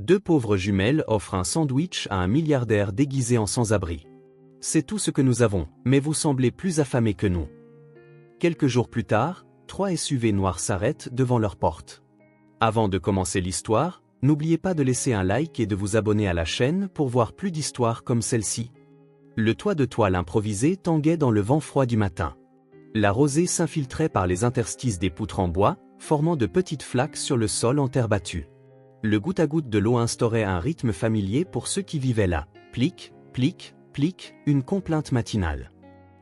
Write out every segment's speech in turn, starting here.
Deux pauvres jumelles offrent un sandwich à un milliardaire déguisé en sans-abri. C'est tout ce que nous avons, mais vous semblez plus affamés que nous. Quelques jours plus tard, 3 SUV noirs s'arrêtent devant leur porte. Avant de commencer l'histoire, n'oubliez pas de laisser un like et de vous abonner à la chaîne pour voir plus d'histoires comme celle-ci. Le toit de toile improvisé tanguait dans le vent froid du matin. La rosée s'infiltrait par les interstices des poutres en bois, formant de petites flaques sur le sol en terre battue. Le goutte à goutte de l'eau instaurait un rythme familier pour ceux qui vivaient là. Plic, plic, plic, une complainte matinale.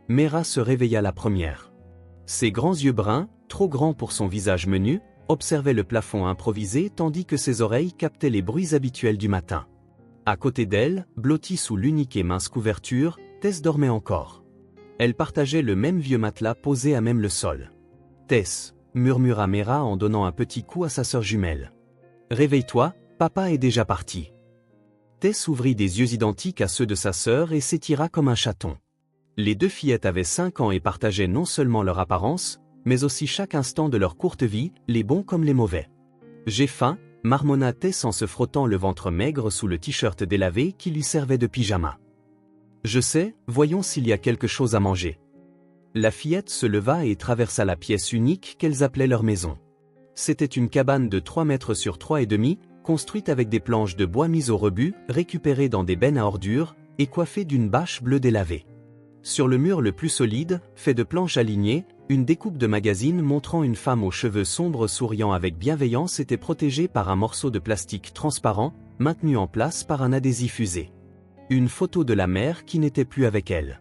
Mera se réveilla la première. Ses grands yeux bruns, trop grands pour son visage menu, observaient le plafond improvisé tandis que ses oreilles captaient les bruits habituels du matin. À côté d'elle, blottie sous l'unique et mince couverture, Tess dormait encore. Elle partageait le même vieux matelas posé à même le sol. « Tess », murmura Mera en donnant un petit coup à sa sœur jumelle. « Réveille-toi, papa est déjà parti. » Tess ouvrit des yeux identiques à ceux de sa sœur et s'étira comme un chaton. Les deux fillettes avaient 5 ans et partageaient non seulement leur apparence, mais aussi chaque instant de leur courte vie, les bons comme les mauvais. « J'ai faim », marmonna Tess en se frottant le ventre maigre sous le t-shirt délavé qui lui servait de pyjama. « Je sais, voyons s'il y a quelque chose à manger. » La fillette se leva et traversa la pièce unique qu'elles appelaient leur maison. C'était une cabane de 3 mètres sur 3,5, construite avec des planches de bois mises au rebut, récupérées dans des bennes à ordures, et coiffée d'une bâche bleue délavée. Sur le mur le plus solide, fait de planches alignées, une découpe de magazine montrant une femme aux cheveux sombres souriant avec bienveillance était protégée par un morceau de plastique transparent, maintenu en place par un adhésif usé. Une photo de la mère qui n'était plus avec elle.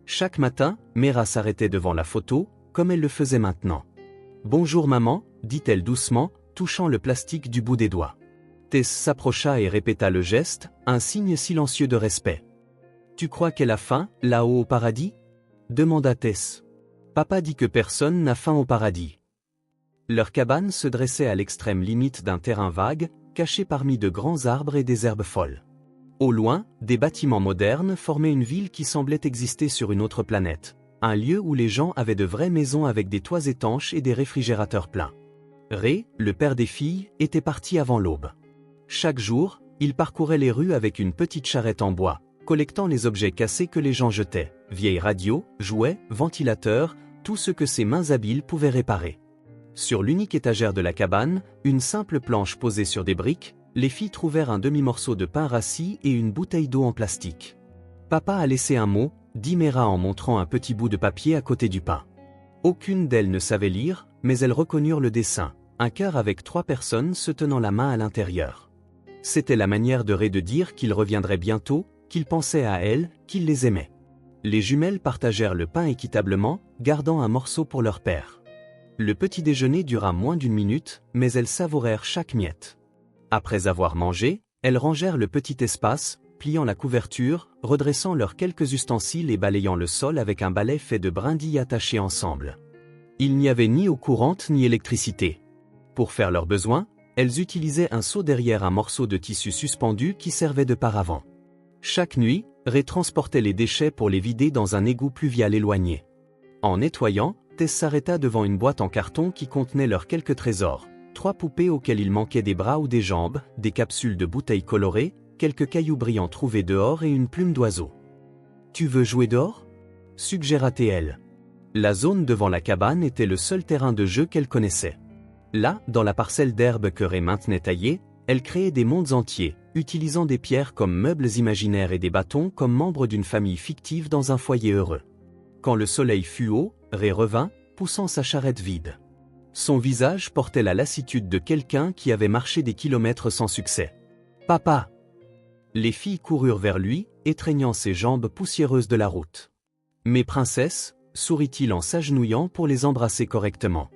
Chaque matin, Mera s'arrêtait devant la photo, comme elle le faisait maintenant. « Bonjour maman », dit-elle doucement, touchant le plastique du bout des doigts. Tess s'approcha et répéta le geste, un signe silencieux de respect. « Tu crois qu'elle a faim, là-haut au paradis ?» demanda Tess. « Papa dit que personne n'a faim au paradis. » Leur cabane se dressait à l'extrême limite d'un terrain vague, caché parmi de grands arbres et des herbes folles. Au loin, des bâtiments modernes formaient une ville qui semblait exister sur une autre planète, un lieu où les gens avaient de vraies maisons avec des toits étanches et des réfrigérateurs pleins. Ray, le père des filles, était parti avant l'aube. Chaque jour, il parcourait les rues avec une petite charrette en bois, collectant les objets cassés que les gens jetaient, vieilles radios, jouets, ventilateurs, tout ce que ses mains habiles pouvaient réparer. Sur l'unique étagère de la cabane, une simple planche posée sur des briques, les filles trouvèrent un demi-morceau de pain rassis et une bouteille d'eau en plastique. « Papa a laissé un mot », dit Mera en montrant un petit bout de papier à côté du pain. Aucune d'elles ne savait lire, mais elles reconnurent le dessin, un cœur avec 3 personnes se tenant la main à l'intérieur. C'était la manière de Ray de dire qu'il reviendrait bientôt, qu'il pensait à elles, qu'il les aimait. Les jumelles partagèrent le pain équitablement, gardant un morceau pour leur père. Le petit déjeuner dura moins d'1 minute, mais elles savourèrent chaque miette. Après avoir mangé, elles rangèrent le petit espace, pliant la couverture, redressant leurs quelques ustensiles et balayant le sol avec un balai fait de brindilles attachées ensemble. Il n'y avait ni eau courante ni électricité. Pour faire leurs besoins, elles utilisaient un seau derrière un morceau de tissu suspendu qui servait de paravent. Chaque nuit, Ray transportait les déchets pour les vider dans un égout pluvial éloigné. En nettoyant, Tess s'arrêta devant une boîte en carton qui contenait leurs quelques trésors. 3 poupées auxquelles il manquait des bras ou des jambes, des capsules de bouteilles colorées, quelques cailloux brillants trouvés dehors et une plume d'oiseau. « Tu veux jouer dehors ?» suggéra-t-elle. La zone devant la cabane était le seul terrain de jeu qu'elle connaissait. Là, dans la parcelle d'herbe que Ray maintenait taillée, elle créait des mondes entiers, utilisant des pierres comme meubles imaginaires et des bâtons comme membres d'une famille fictive dans un foyer heureux. Quand le soleil fut haut, Ray revint, poussant sa charrette vide. Son visage portait la lassitude de quelqu'un qui avait marché des kilomètres sans succès. « Papa !» Les filles coururent vers lui, étreignant ses jambes poussiéreuses de la route. « Mes princesses !» sourit-il en s'agenouillant pour les embrasser correctement.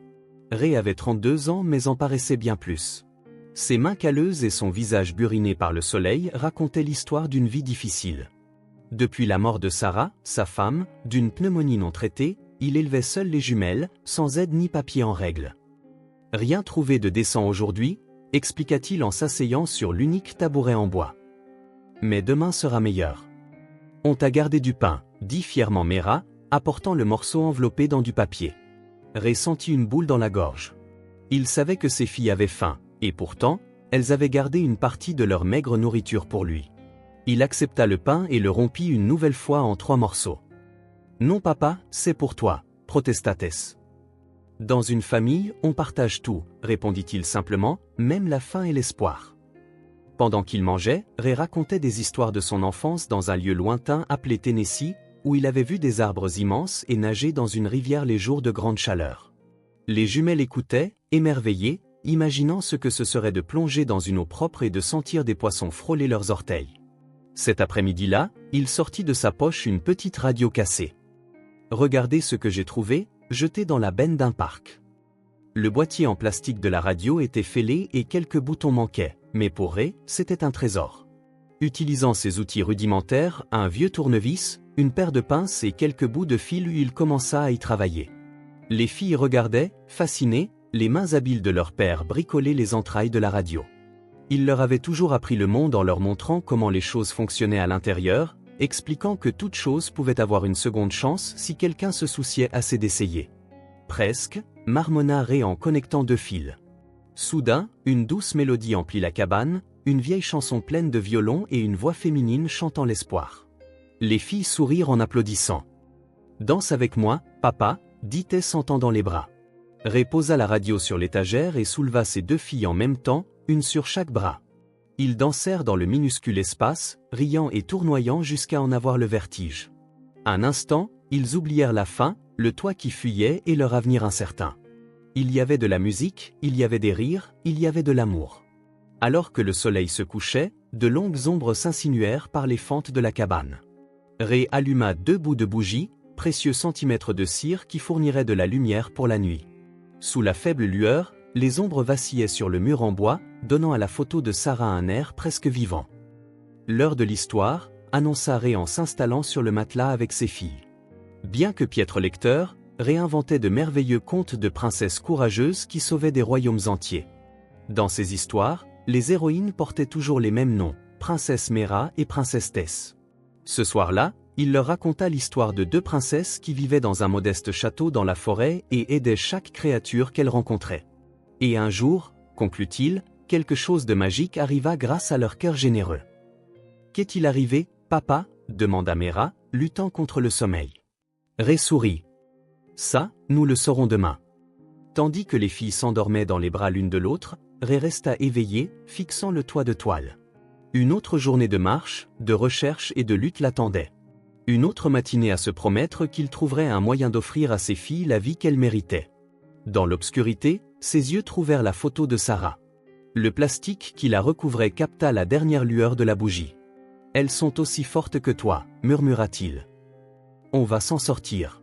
Ray avait 32 ans mais en paraissait bien plus. Ses mains calleuses et son visage buriné par le soleil racontaient l'histoire d'une vie difficile. Depuis la mort de Sarah, sa femme, d'une pneumonie non traitée, il élevait seul les jumelles, sans aide ni papier en règle. « Rien trouvé de décent aujourd'hui », expliqua-t-il en s'asseyant sur l'unique tabouret en bois. « Mais demain sera meilleur. »« On t'a gardé du pain », dit fièrement Mera, apportant le morceau enveloppé dans du papier. Ray sentit une boule dans la gorge. Il savait que ses filles avaient faim, et pourtant, elles avaient gardé une partie de leur maigre nourriture pour lui. Il accepta le pain et le rompit une nouvelle fois en 3 morceaux. « Non papa, c'est pour toi », protesta Tess. « Dans une famille, on partage tout », répondit-il simplement, même la faim et l'espoir. Pendant qu'il mangeait, Ray racontait des histoires de son enfance dans un lieu lointain appelé Tennessee, où il avait vu des arbres immenses et nager dans une rivière les jours de grande chaleur. Les jumelles écoutaient, émerveillées, imaginant ce que ce serait de plonger dans une eau propre et de sentir des poissons frôler leurs orteils. Cet après-midi-là, il sortit de sa poche une petite radio cassée. « Regardez ce que j'ai trouvé, jeté dans la benne d'un parc. » Le boîtier en plastique de la radio était fêlé et quelques boutons manquaient, mais pour Ray, c'était un trésor. Utilisant ses outils rudimentaires, un vieux tournevis, une paire de pinces et quelques bouts de fil, il commença à y travailler. Les filles regardaient, fascinées, les mains habiles de leur père bricoler les entrailles de la radio. Il leur avait toujours appris le monde en leur montrant comment les choses fonctionnaient à l'intérieur, expliquant que toute chose pouvait avoir une seconde chance si quelqu'un se souciait assez d'essayer. Presque, marmonna Ray en connectant 2 fils. Soudain, une douce mélodie emplit la cabane, une vieille chanson pleine de violon et une voix féminine chantant l'espoir. Les filles sourirent en applaudissant. « Danse avec moi, papa », dit Tess en tendant les bras. Ray posa la radio sur l'étagère et souleva ses 2 filles en même temps, une sur chaque bras. Ils dansèrent dans le minuscule espace, riant et tournoyant jusqu'à en avoir le vertige. Un instant, ils oublièrent la faim, le toit qui fuyait et leur avenir incertain. Il y avait de la musique, il y avait des rires, il y avait de l'amour. Alors que le soleil se couchait, de longues ombres s'insinuèrent par les fentes de la cabane. Ray alluma 2 bouts de bougie, précieux centimètres de cire qui fourniraient de la lumière pour la nuit. Sous la faible lueur, les ombres vacillaient sur le mur en bois, donnant à la photo de Sarah un air presque vivant. « L'heure de l'histoire », annonça Ray en s'installant sur le matelas avec ses filles. Bien que piètre lecteur, Ray inventait de merveilleux contes de princesses courageuses qui sauvaient des royaumes entiers. Dans ces histoires, les héroïnes portaient toujours les mêmes noms, Princesse Mera et Princesse Tess. Ce soir-là, il leur raconta l'histoire de 2 princesses qui vivaient dans un modeste château dans la forêt et aidaient chaque créature qu'elles rencontraient. Et un jour, conclut-il, quelque chose de magique arriva grâce à leur cœur généreux. « Qu'est-il arrivé, papa » demanda Mera, luttant contre le sommeil. Ray sourit. « Ça, nous le saurons demain. » Tandis que les filles s'endormaient dans les bras l'une de l'autre, Ray resta éveillé, fixant le toit de toile. Une autre journée de marche, de recherche et de lutte l'attendait. Une autre matinée à se promettre qu'il trouverait un moyen d'offrir à ses filles la vie qu'elles méritaient. Dans l'obscurité, ses yeux trouvèrent la photo de Sarah. Le plastique qui la recouvrait capta la dernière lueur de la bougie. « Elles sont aussi fortes que toi », murmura-t-il. « On va s'en sortir. »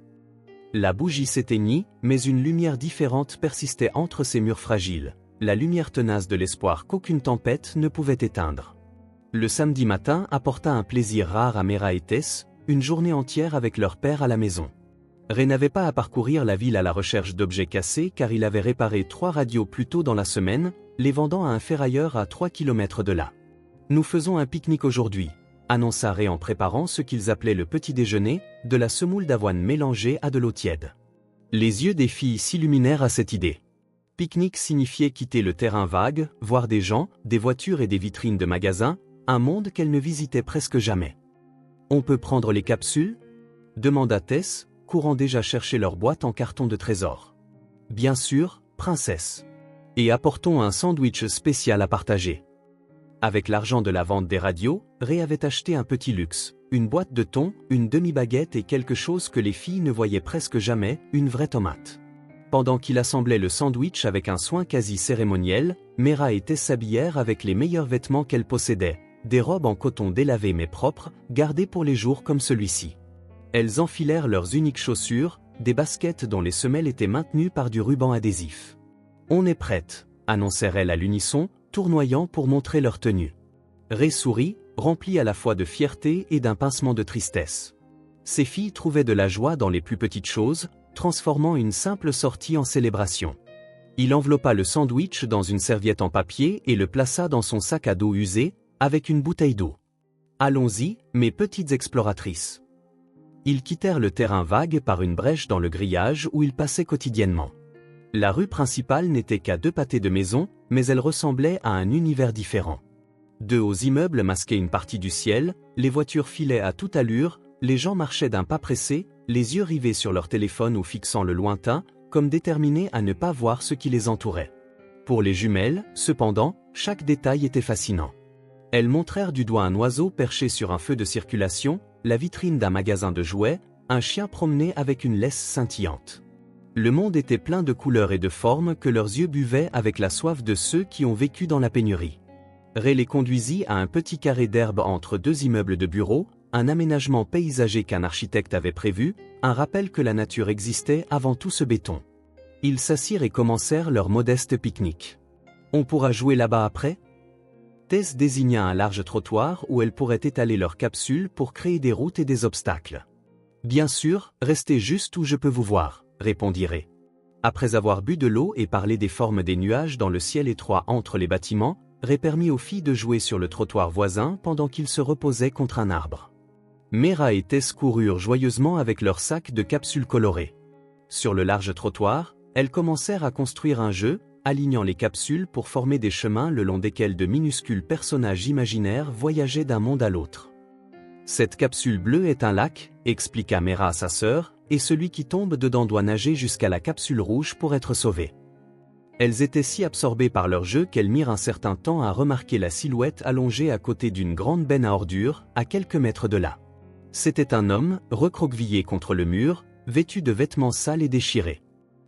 La bougie s'éteignit, mais une lumière différente persistait entre ces murs fragiles, la lumière tenace de l'espoir qu'aucune tempête ne pouvait éteindre. Le samedi matin apporta un plaisir rare à Mera et Tess, une journée entière avec leur père à la maison. Ray n'avait pas à parcourir la ville à la recherche d'objets cassés car il avait réparé 3 radios plus tôt dans la semaine, les vendant à un ferrailleur à 3 km de là. « Nous faisons un pique-nique aujourd'hui », annonça Ray en préparant ce qu'ils appelaient le petit déjeuner, de la semoule d'avoine mélangée à de l'eau tiède. Les yeux des filles s'illuminèrent à cette idée. Pique-nique signifiait quitter le terrain vague, voir des gens, des voitures et des vitrines de magasins, un monde qu'elles ne visitaient presque jamais. « On peut prendre les capsules » demanda Tess, courant déjà chercher leur boîte en carton de trésor. « Bien sûr, princesse. Et apportons un sandwich spécial à partager. » Avec l'argent de la vente des radios, Ray avait acheté un petit luxe, une boîte de thon, une demi-baguette et quelque chose que les filles ne voyaient presque jamais, une vraie tomate. Pendant qu'il assemblait le sandwich avec un soin quasi cérémoniel, Mera et Tess s'habillèrent avec les meilleurs vêtements qu'elles possédaient, des robes en coton délavé mais propres, gardées pour les jours comme celui-ci. Elles enfilèrent leurs uniques chaussures, des baskets dont les semelles étaient maintenues par du ruban adhésif. « On est prête », annoncèrent-elles à l'unisson, tournoyant pour montrer leur tenue. Ray sourit, rempli à la fois de fierté et d'un pincement de tristesse. Ses filles trouvaient de la joie dans les plus petites choses, transformant une simple sortie en célébration. Il enveloppa le sandwich dans une serviette en papier et le plaça dans son sac à dos usé, avec une bouteille d'eau. « Allons-y, mes petites exploratrices. » Ils quittèrent le terrain vague par une brèche dans le grillage où ils passaient quotidiennement. La rue principale n'était qu'à 2 pâtés de maison, mais elle ressemblait à un univers différent. De hauts immeubles masquaient une partie du ciel, les voitures filaient à toute allure, les gens marchaient d'un pas pressé, les yeux rivés sur leur téléphone ou fixant le lointain, comme déterminés à ne pas voir ce qui les entourait. Pour les jumelles, cependant, chaque détail était fascinant. Elles montrèrent du doigt un oiseau perché sur un feu de circulation, la vitrine d'un magasin de jouets, un chien promené avec une laisse scintillante. Le monde était plein de couleurs et de formes que leurs yeux buvaient avec la soif de ceux qui ont vécu dans la pénurie. Ray les conduisit à un petit carré d'herbe entre 2 immeubles de bureaux, un aménagement paysager qu'un architecte avait prévu, un rappel que la nature existait avant tout ce béton. Ils s'assirent et commencèrent leur modeste pique-nique. « On pourra jouer là-bas après » Tess désigna un large trottoir où elles pourraient étaler leurs capsules pour créer des routes et des obstacles. « Bien sûr, restez juste où je peux vous voir. » répondit Ray. Après avoir bu de l'eau et parlé des formes des nuages dans le ciel étroit entre les bâtiments, Ray permit aux filles de jouer sur le trottoir voisin pendant qu'ils se reposaient contre un arbre. Mera et Tess coururent joyeusement avec leurs sacs de capsules colorées. Sur le large trottoir, elles commencèrent à construire un jeu, alignant les capsules pour former des chemins le long desquels de minuscules personnages imaginaires voyageaient d'un monde à l'autre. « Cette capsule bleue est un lac, » expliqua Mera à sa sœur, et celui qui tombe dedans doit nager jusqu'à la capsule rouge pour être sauvé. Elles étaient si absorbées par leur jeu qu'elles mirent un certain temps à remarquer la silhouette allongée à côté d'une grande benne à ordures, à quelques mètres de là. C'était un homme, recroquevillé contre le mur, vêtu de vêtements sales et déchirés.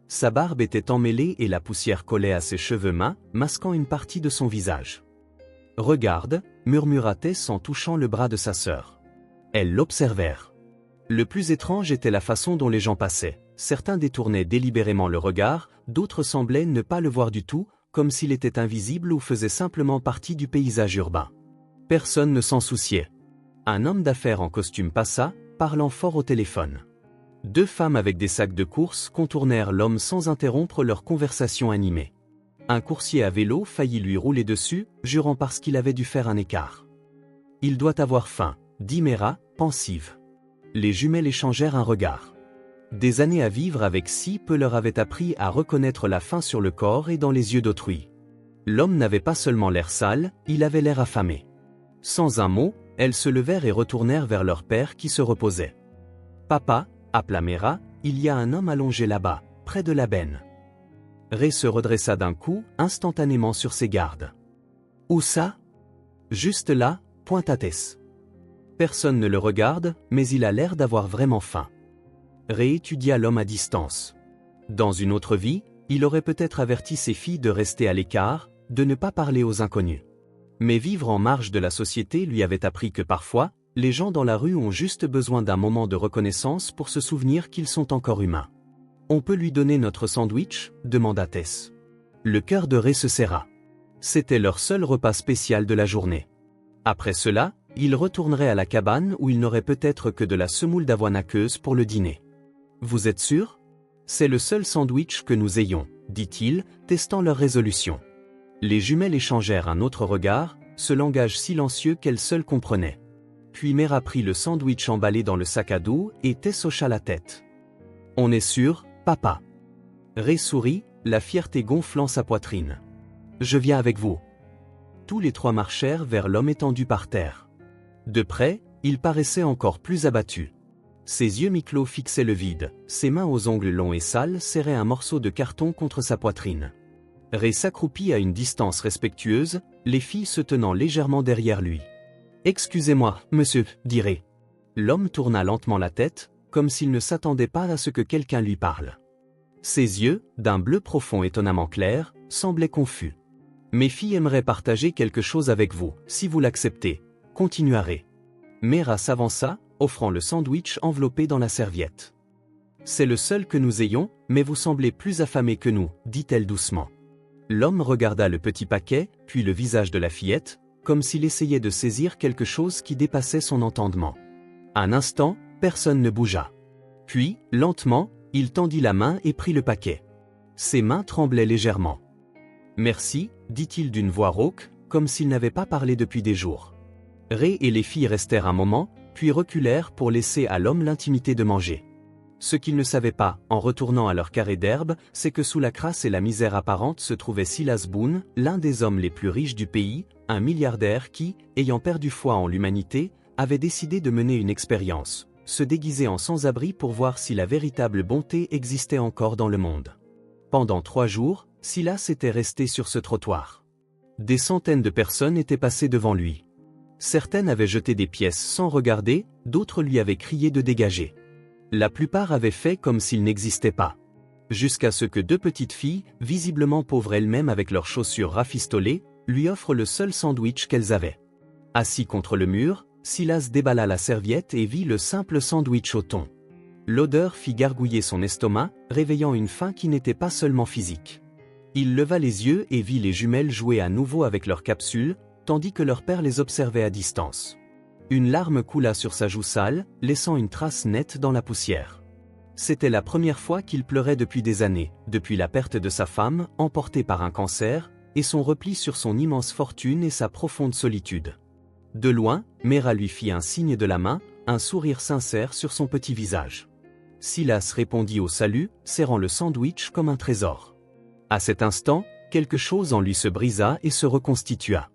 Sa barbe était emmêlée et la poussière collait à ses cheveux minces, masquant une partie de son visage. « Regarde » murmura Tess en touchant le bras de sa sœur. Elles l'observèrent. Le plus étrange était la façon dont les gens passaient. Certains détournaient délibérément le regard, d'autres semblaient ne pas le voir du tout, comme s'il était invisible ou faisait simplement partie du paysage urbain. Personne ne s'en souciait. Un homme d'affaires en costume passa, parlant fort au téléphone. 2 femmes avec des sacs de course contournèrent l'homme sans interrompre leur conversation animée. Un coursier à vélo faillit lui rouler dessus, jurant parce qu'il avait dû faire un écart. « Il doit avoir faim », dit Mera, pensive. Les jumelles échangèrent un regard. Des années à vivre avec si peu leur avaient appris à reconnaître la faim sur le corps et dans les yeux d'autrui. L'homme n'avait pas seulement l'air sale, il avait l'air affamé. Sans un mot, elles se levèrent et retournèrent vers leur père qui se reposait. « Papa » appela Mera, « il y a un homme allongé là-bas, près de la benne. » Ray se redressa d'un coup, instantanément sur ses gardes. « Où ça ?»« Juste là, » pointa Tess. Personne ne le regarde, mais il a l'air d'avoir vraiment faim. Ray étudia l'homme à distance. Dans une autre vie, il aurait peut-être averti ses filles de rester à l'écart, de ne pas parler aux inconnus. Mais vivre en marge de la société lui avait appris que parfois, les gens dans la rue ont juste besoin d'un moment de reconnaissance pour se souvenir qu'ils sont encore humains. « On peut lui donner notre sandwich ?» demanda Tess. Le cœur de Ray se serra. C'était leur seul repas spécial de la journée. Après cela, ils retourneraient à la cabane où ils n'auraient peut-être que de la semoule d'avoine aqueuse pour le dîner. « Vous êtes sûr ? C'est le seul sandwich que nous ayons, » dit-il, testant leur résolution. Les jumelles échangèrent un autre regard, ce langage silencieux qu'elles seules comprenaient. Puis Mera prit le sandwich emballé dans le sac à dos et Tess hocha la tête. « On est sûr, papa ?» Ray sourit, la fierté gonflant sa poitrine. « Je viens avec vous. » Tous les 3 marchèrent vers l'homme étendu par terre. De près, il paraissait encore plus abattu. Ses yeux mi-clos fixaient le vide, ses mains aux ongles longs et sales serraient un morceau de carton contre sa poitrine. Ray s'accroupit à une distance respectueuse, les filles se tenant légèrement derrière lui. « Excusez-moi, monsieur, » dit Ray. L'homme tourna lentement la tête, comme s'il ne s'attendait pas à ce que quelqu'un lui parle. Ses yeux, d'un bleu profond étonnamment clair, semblaient confus. « Mes filles aimeraient partager quelque chose avec vous, si vous l'acceptez. » Continua Ray. Mera s'avança, offrant le sandwich enveloppé dans la serviette. « C'est le seul que nous ayons, mais vous semblez plus affamés que nous, » dit-elle doucement. L'homme regarda le petit paquet, puis le visage de la fillette, comme s'il essayait de saisir quelque chose qui dépassait son entendement. Un instant, personne ne bougea. Puis, lentement, il tendit la main et prit le paquet. Ses mains tremblaient légèrement. « Merci, » dit-il d'une voix rauque, comme s'il n'avait pas parlé depuis des jours. Ray et les filles restèrent un moment, puis reculèrent pour laisser à l'homme l'intimité de manger. Ce qu'ils ne savaient pas, en retournant à leur carré d'herbe, c'est que sous la crasse et la misère apparente se trouvait Silas Boone, l'un des hommes les plus riches du pays, un milliardaire qui, ayant perdu foi en l'humanité, avait décidé de mener une expérience, se déguiser en sans-abri pour voir si la véritable bonté existait encore dans le monde. Pendant 3 jours, Silas était resté sur ce trottoir. Des centaines de personnes étaient passées devant lui. Certaines avaient jeté des pièces sans regarder, d'autres lui avaient crié de dégager. La plupart avaient fait comme s'il n'existait pas. Jusqu'à ce que 2 petites filles, visiblement pauvres elles-mêmes avec leurs chaussures rafistolées, lui offrent le seul sandwich qu'elles avaient. Assis contre le mur, Silas déballa la serviette et vit le simple sandwich au thon. L'odeur fit gargouiller son estomac, réveillant une faim qui n'était pas seulement physique. Il leva les yeux et vit les jumelles jouer à nouveau avec leurs capsules, tandis que leur père les observait à distance. Une larme coula sur sa joue sale, laissant une trace nette dans la poussière. C'était la première fois qu'il pleurait depuis des années, depuis la perte de sa femme, emportée par un cancer, et son repli sur son immense fortune et sa profonde solitude. De loin, Mera lui fit un signe de la main, un sourire sincère sur son petit visage. Silas répondit au salut, serrant le sandwich comme un trésor. À cet instant, quelque chose en lui se brisa et se reconstitua.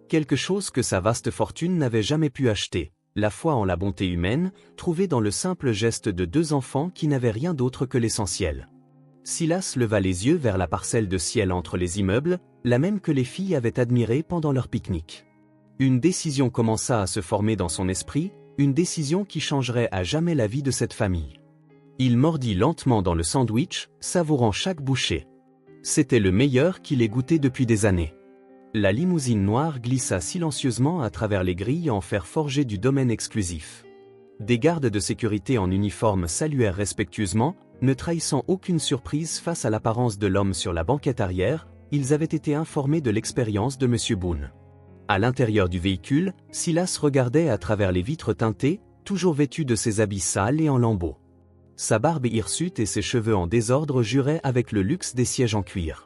Quelque chose que sa vaste fortune n'avait jamais pu acheter, la foi en la bonté humaine, trouvée dans le simple geste de 2 enfants qui n'avaient rien d'autre que l'essentiel. Silas leva les yeux vers la parcelle de ciel entre les immeubles, la même que les filles avaient admirée pendant leur pique-nique. Une décision commença à se former dans son esprit, une décision qui changerait à jamais la vie de cette famille. Il mordit lentement dans le sandwich, savourant chaque bouchée. C'était le meilleur qu'il ait goûté depuis des années. La limousine noire glissa silencieusement à travers les grilles en fer forgé du domaine exclusif. Des gardes de sécurité en uniforme saluèrent respectueusement, ne trahissant aucune surprise face à l'apparence de l'homme sur la banquette arrière, ils avaient été informés de l'expérience de M. Boone. À l'intérieur du véhicule, Silas regardait à travers les vitres teintées, toujours vêtu de ses habits sales et en lambeaux. Sa barbe hirsute et ses cheveux en désordre juraient avec le luxe des sièges en cuir.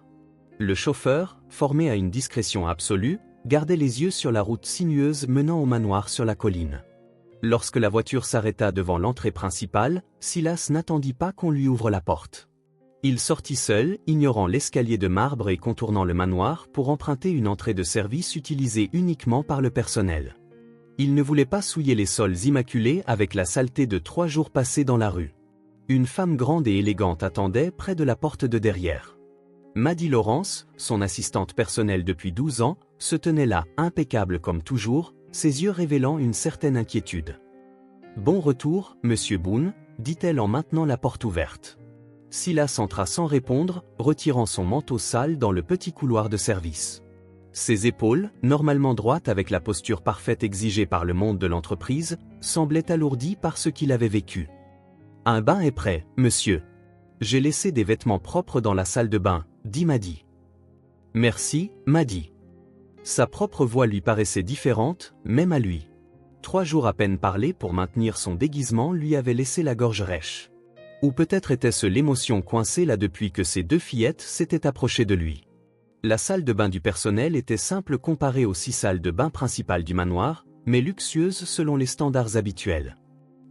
Le chauffeur, formé à une discrétion absolue, gardait les yeux sur la route sinueuse menant au manoir sur la colline. Lorsque la voiture s'arrêta devant l'entrée principale, Silas n'attendit pas qu'on lui ouvre la porte. Il sortit seul, ignorant l'escalier de marbre et contournant le manoir pour emprunter une entrée de service utilisée uniquement par le personnel. Il ne voulait pas souiller les sols immaculés avec la saleté de 3 jours passés dans la rue. Une femme grande et élégante attendait près de la porte de derrière. Maddie Lawrence, son assistante personnelle depuis 12 ans, se tenait là, impeccable comme toujours, ses yeux révélant une certaine inquiétude. « Bon retour, Monsieur Boone », dit-elle en maintenant la porte ouverte. Silas entra sans répondre, retirant son manteau sale dans le petit couloir de service. Ses épaules, normalement droites avec la posture parfaite exigée par le monde de l'entreprise, semblaient alourdies par ce qu'il avait vécu. « Un bain est prêt, monsieur. J'ai laissé des vêtements propres dans la salle de bain, » dit Maddie. « Merci, Maddie. » Sa propre voix lui paraissait différente, même à lui. 3 jours à peine parlé pour maintenir son déguisement lui avait laissé la gorge rêche. Ou peut-être était-ce l'émotion coincée là depuis que ces 2 fillettes s'étaient approchées de lui. La salle de bain du personnel était simple comparée aux 6 salles de bain principales du manoir, mais luxueuse selon les standards habituels.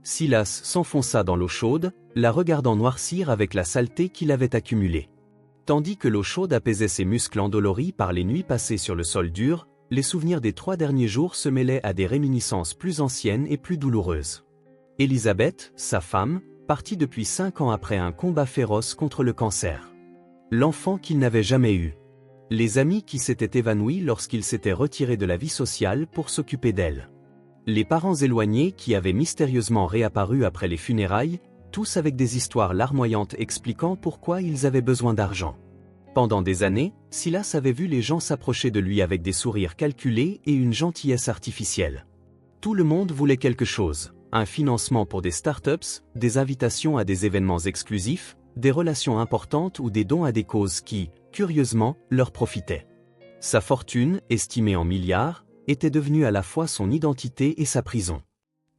Silas s'enfonça dans l'eau chaude, la regardant noircir avec la saleté qu'il avait accumulée. Tandis que l'eau chaude apaisait ses muscles endoloris par les nuits passées sur le sol dur, les souvenirs des 3 derniers jours se mêlaient à des réminiscences plus anciennes et plus douloureuses. Elizabeth, sa femme, partie depuis 5 ans après un combat féroce contre le cancer. L'enfant qu'il n'avait jamais eu. Les amis qui s'étaient évanouis lorsqu'il s'était retiré de la vie sociale pour s'occuper d'elle. Les parents éloignés qui avaient mystérieusement réapparu après les funérailles, tous avec des histoires larmoyantes expliquant pourquoi ils avaient besoin d'argent. Pendant des années, Silas avait vu les gens s'approcher de lui avec des sourires calculés et une gentillesse artificielle. Tout le monde voulait quelque chose, un financement pour des startups, des invitations à des événements exclusifs, des relations importantes ou des dons à des causes qui, curieusement, leur profitaient. Sa fortune, estimée en milliards, était devenue à la fois son identité et sa prison.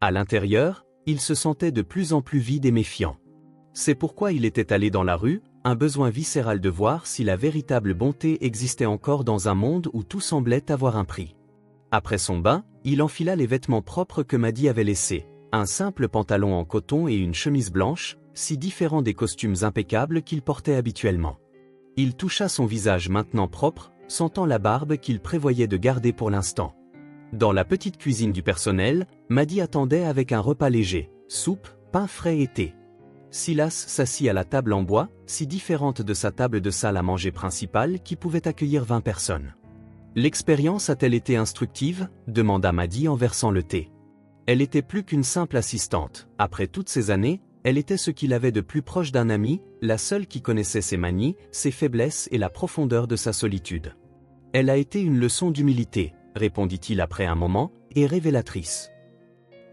À l'intérieur, il se sentait de plus en plus vide et méfiant. C'est pourquoi il était allé dans la rue, un besoin viscéral de voir si la véritable bonté existait encore dans un monde où tout semblait avoir un prix. Après son bain, il enfila les vêtements propres que Maddie avait laissés, un simple pantalon en coton et une chemise blanche, si différent des costumes impeccables qu'il portait habituellement. Il toucha son visage maintenant propre, sentant la barbe qu'il prévoyait de garder pour l'instant. Dans la petite cuisine du personnel, Maddie attendait avec un repas léger, soupe, pain frais et thé. Silas s'assit à la table en bois, si différente de sa table de salle à manger principale qui pouvait accueillir 20 personnes. « L'expérience a-t-elle été instructive » demanda Maddie en versant le thé. Elle était plus qu'une simple assistante. Après toutes ces années, elle était ce qu'il avait de plus proche d'un ami, la seule qui connaissait ses manies, ses faiblesses et la profondeur de sa solitude. « Elle a été une leçon d'humilité », répondit-il après un moment, et révélatrice.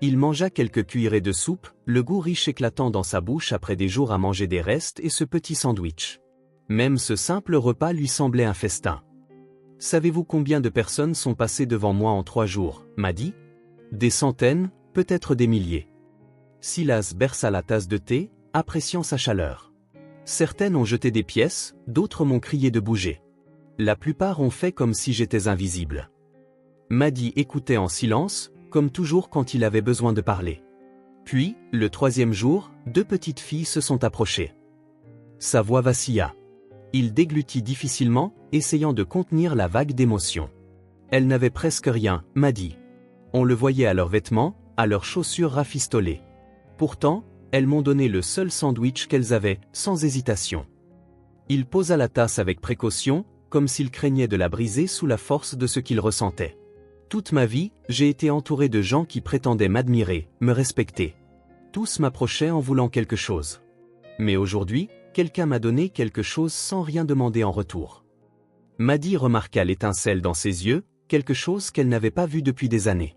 Il mangea quelques cuillerées de soupe, le goût riche éclatant dans sa bouche après des jours à manger des restes et ce petit sandwich. Même ce simple repas lui semblait un festin. « Savez-vous combien de personnes sont passées devant moi en 3 jours » m'a dit. « Des centaines, peut-être des milliers. » Silas berça la tasse de thé, appréciant sa chaleur. Certaines ont jeté des pièces, d'autres m'ont crié de bouger. La plupart ont fait comme si j'étais invisible. Maddie écoutait en silence, comme toujours quand il avait besoin de parler. Puis, le 3e jour, 2 petites filles se sont approchées. Sa voix vacilla. Il déglutit difficilement, essayant de contenir la vague d'émotion. Elles n'avaient presque rien, Maddie. On le voyait à leurs vêtements, à leurs chaussures rafistolées. Pourtant, elles m'ont donné le seul sandwich qu'elles avaient, sans hésitation. Il posa la tasse avec précaution, comme s'il craignait de la briser sous la force de ce qu'il ressentait. Toute ma vie, j'ai été entouré de gens qui prétendaient m'admirer, me respecter. Tous m'approchaient en voulant quelque chose. Mais aujourd'hui, quelqu'un m'a donné quelque chose sans rien demander en retour. Maddie remarqua l'étincelle dans ses yeux, quelque chose qu'elle n'avait pas vu depuis des années.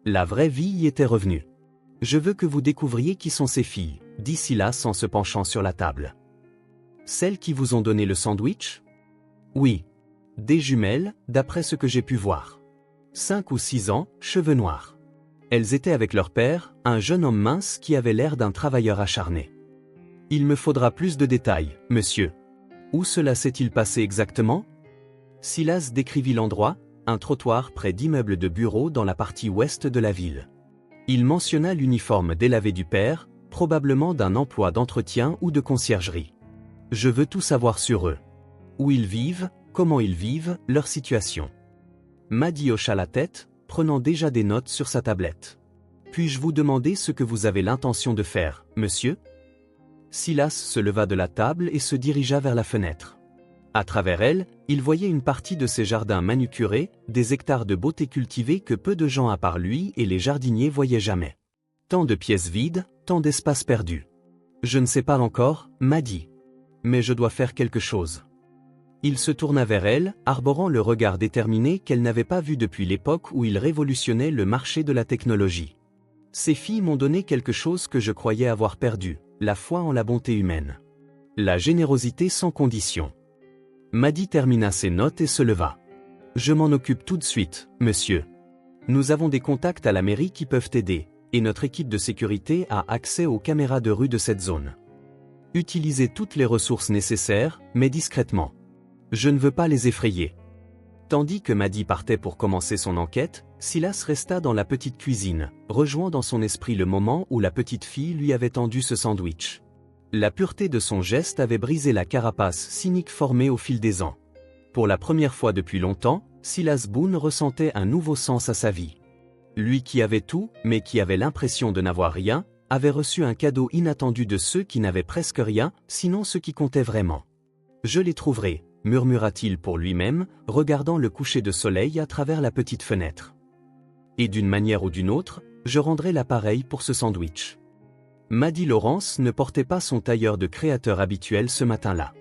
La vraie vie y était revenue. « Je veux que vous découvriez qui sont ces filles » dit Silas en se penchant sur la table. « Celles qui vous ont donné le sandwich » ? Oui. Des jumelles, d'après ce que j'ai pu voir. 5 ou 6 ans, cheveux noirs. Elles étaient avec leur père, un jeune homme mince qui avait l'air d'un travailleur acharné. Il me faudra plus de détails, monsieur. Où cela s'est-il passé exactement ? Silas décrivit l'endroit, un trottoir près d'immeubles de bureaux dans la partie ouest de la ville. Il mentionna l'uniforme délavé du père, probablement d'un emploi d'entretien ou de conciergerie. Je veux tout savoir sur eux. Où ils vivent, comment ils vivent, leur situation. Maddie hocha la tête, prenant déjà des notes sur sa tablette. Puis-je vous demander ce que vous avez l'intention de faire, monsieur ? Silas se leva de la table et se dirigea vers la fenêtre. À travers elle, il voyait une partie de ses jardins manucurés, des hectares de beauté cultivée que peu de gens à part lui et les jardiniers voyaient jamais. Tant de pièces vides, tant d'espaces perdus. Je ne sais pas encore, m'a dit. Mais je dois faire quelque chose. Il se tourna vers elle, arborant le regard déterminé qu'elle n'avait pas vu depuis l'époque où il révolutionnait le marché de la technologie. Ces filles m'ont donné quelque chose que je croyais avoir perdu, la foi en la bonté humaine. La générosité sans condition. Maddie termina ses notes et se leva. Je m'en occupe tout de suite, monsieur. Nous avons des contacts à la mairie qui peuvent aider, et notre équipe de sécurité a accès aux caméras de rue de cette zone. Utilisez toutes les ressources nécessaires, mais discrètement. Je ne veux pas les effrayer. Tandis que Maddie partait pour commencer son enquête, Silas resta dans la petite cuisine, rejoint dans son esprit le moment où la petite fille lui avait tendu ce sandwich. La pureté de son geste avait brisé la carapace cynique formée au fil des ans. Pour la première fois depuis longtemps, Silas Boone ressentait un nouveau sens à sa vie. Lui qui avait tout, mais qui avait l'impression de n'avoir rien, avait reçu un cadeau inattendu de ceux qui n'avaient presque rien, sinon ceux qui comptaient vraiment. « Je les trouverai », murmura-t-il pour lui-même, regardant le coucher de soleil à travers la petite fenêtre. Et d'une manière ou d'une autre, je rendrai l'appareil pour ce sandwich. Maddie Lawrence ne portait pas son tailleur de créateur habituel ce matin-là.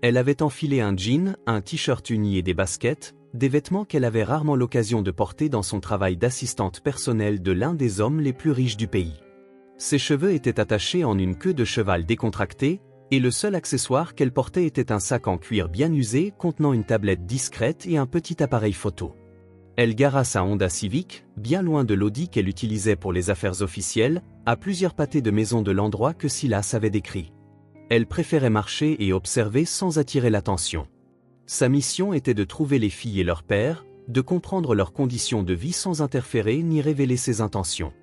Elle avait enfilé un jean, un t-shirt uni et des baskets, des vêtements qu'elle avait rarement l'occasion de porter dans son travail d'assistante personnelle de l'un des hommes les plus riches du pays. Ses cheveux étaient attachés en une queue de cheval décontractée, et le seul accessoire qu'elle portait était un sac en cuir bien usé contenant une tablette discrète et un petit appareil photo. Elle gara sa Honda Civic, bien loin de l'Audi qu'elle utilisait pour les affaires officielles, à plusieurs pâtés de maison de l'endroit que Silas avait décrit. Elle préférait marcher et observer sans attirer l'attention. Sa mission était de trouver les filles et leur père, de comprendre leurs conditions de vie sans interférer ni révéler ses intentions.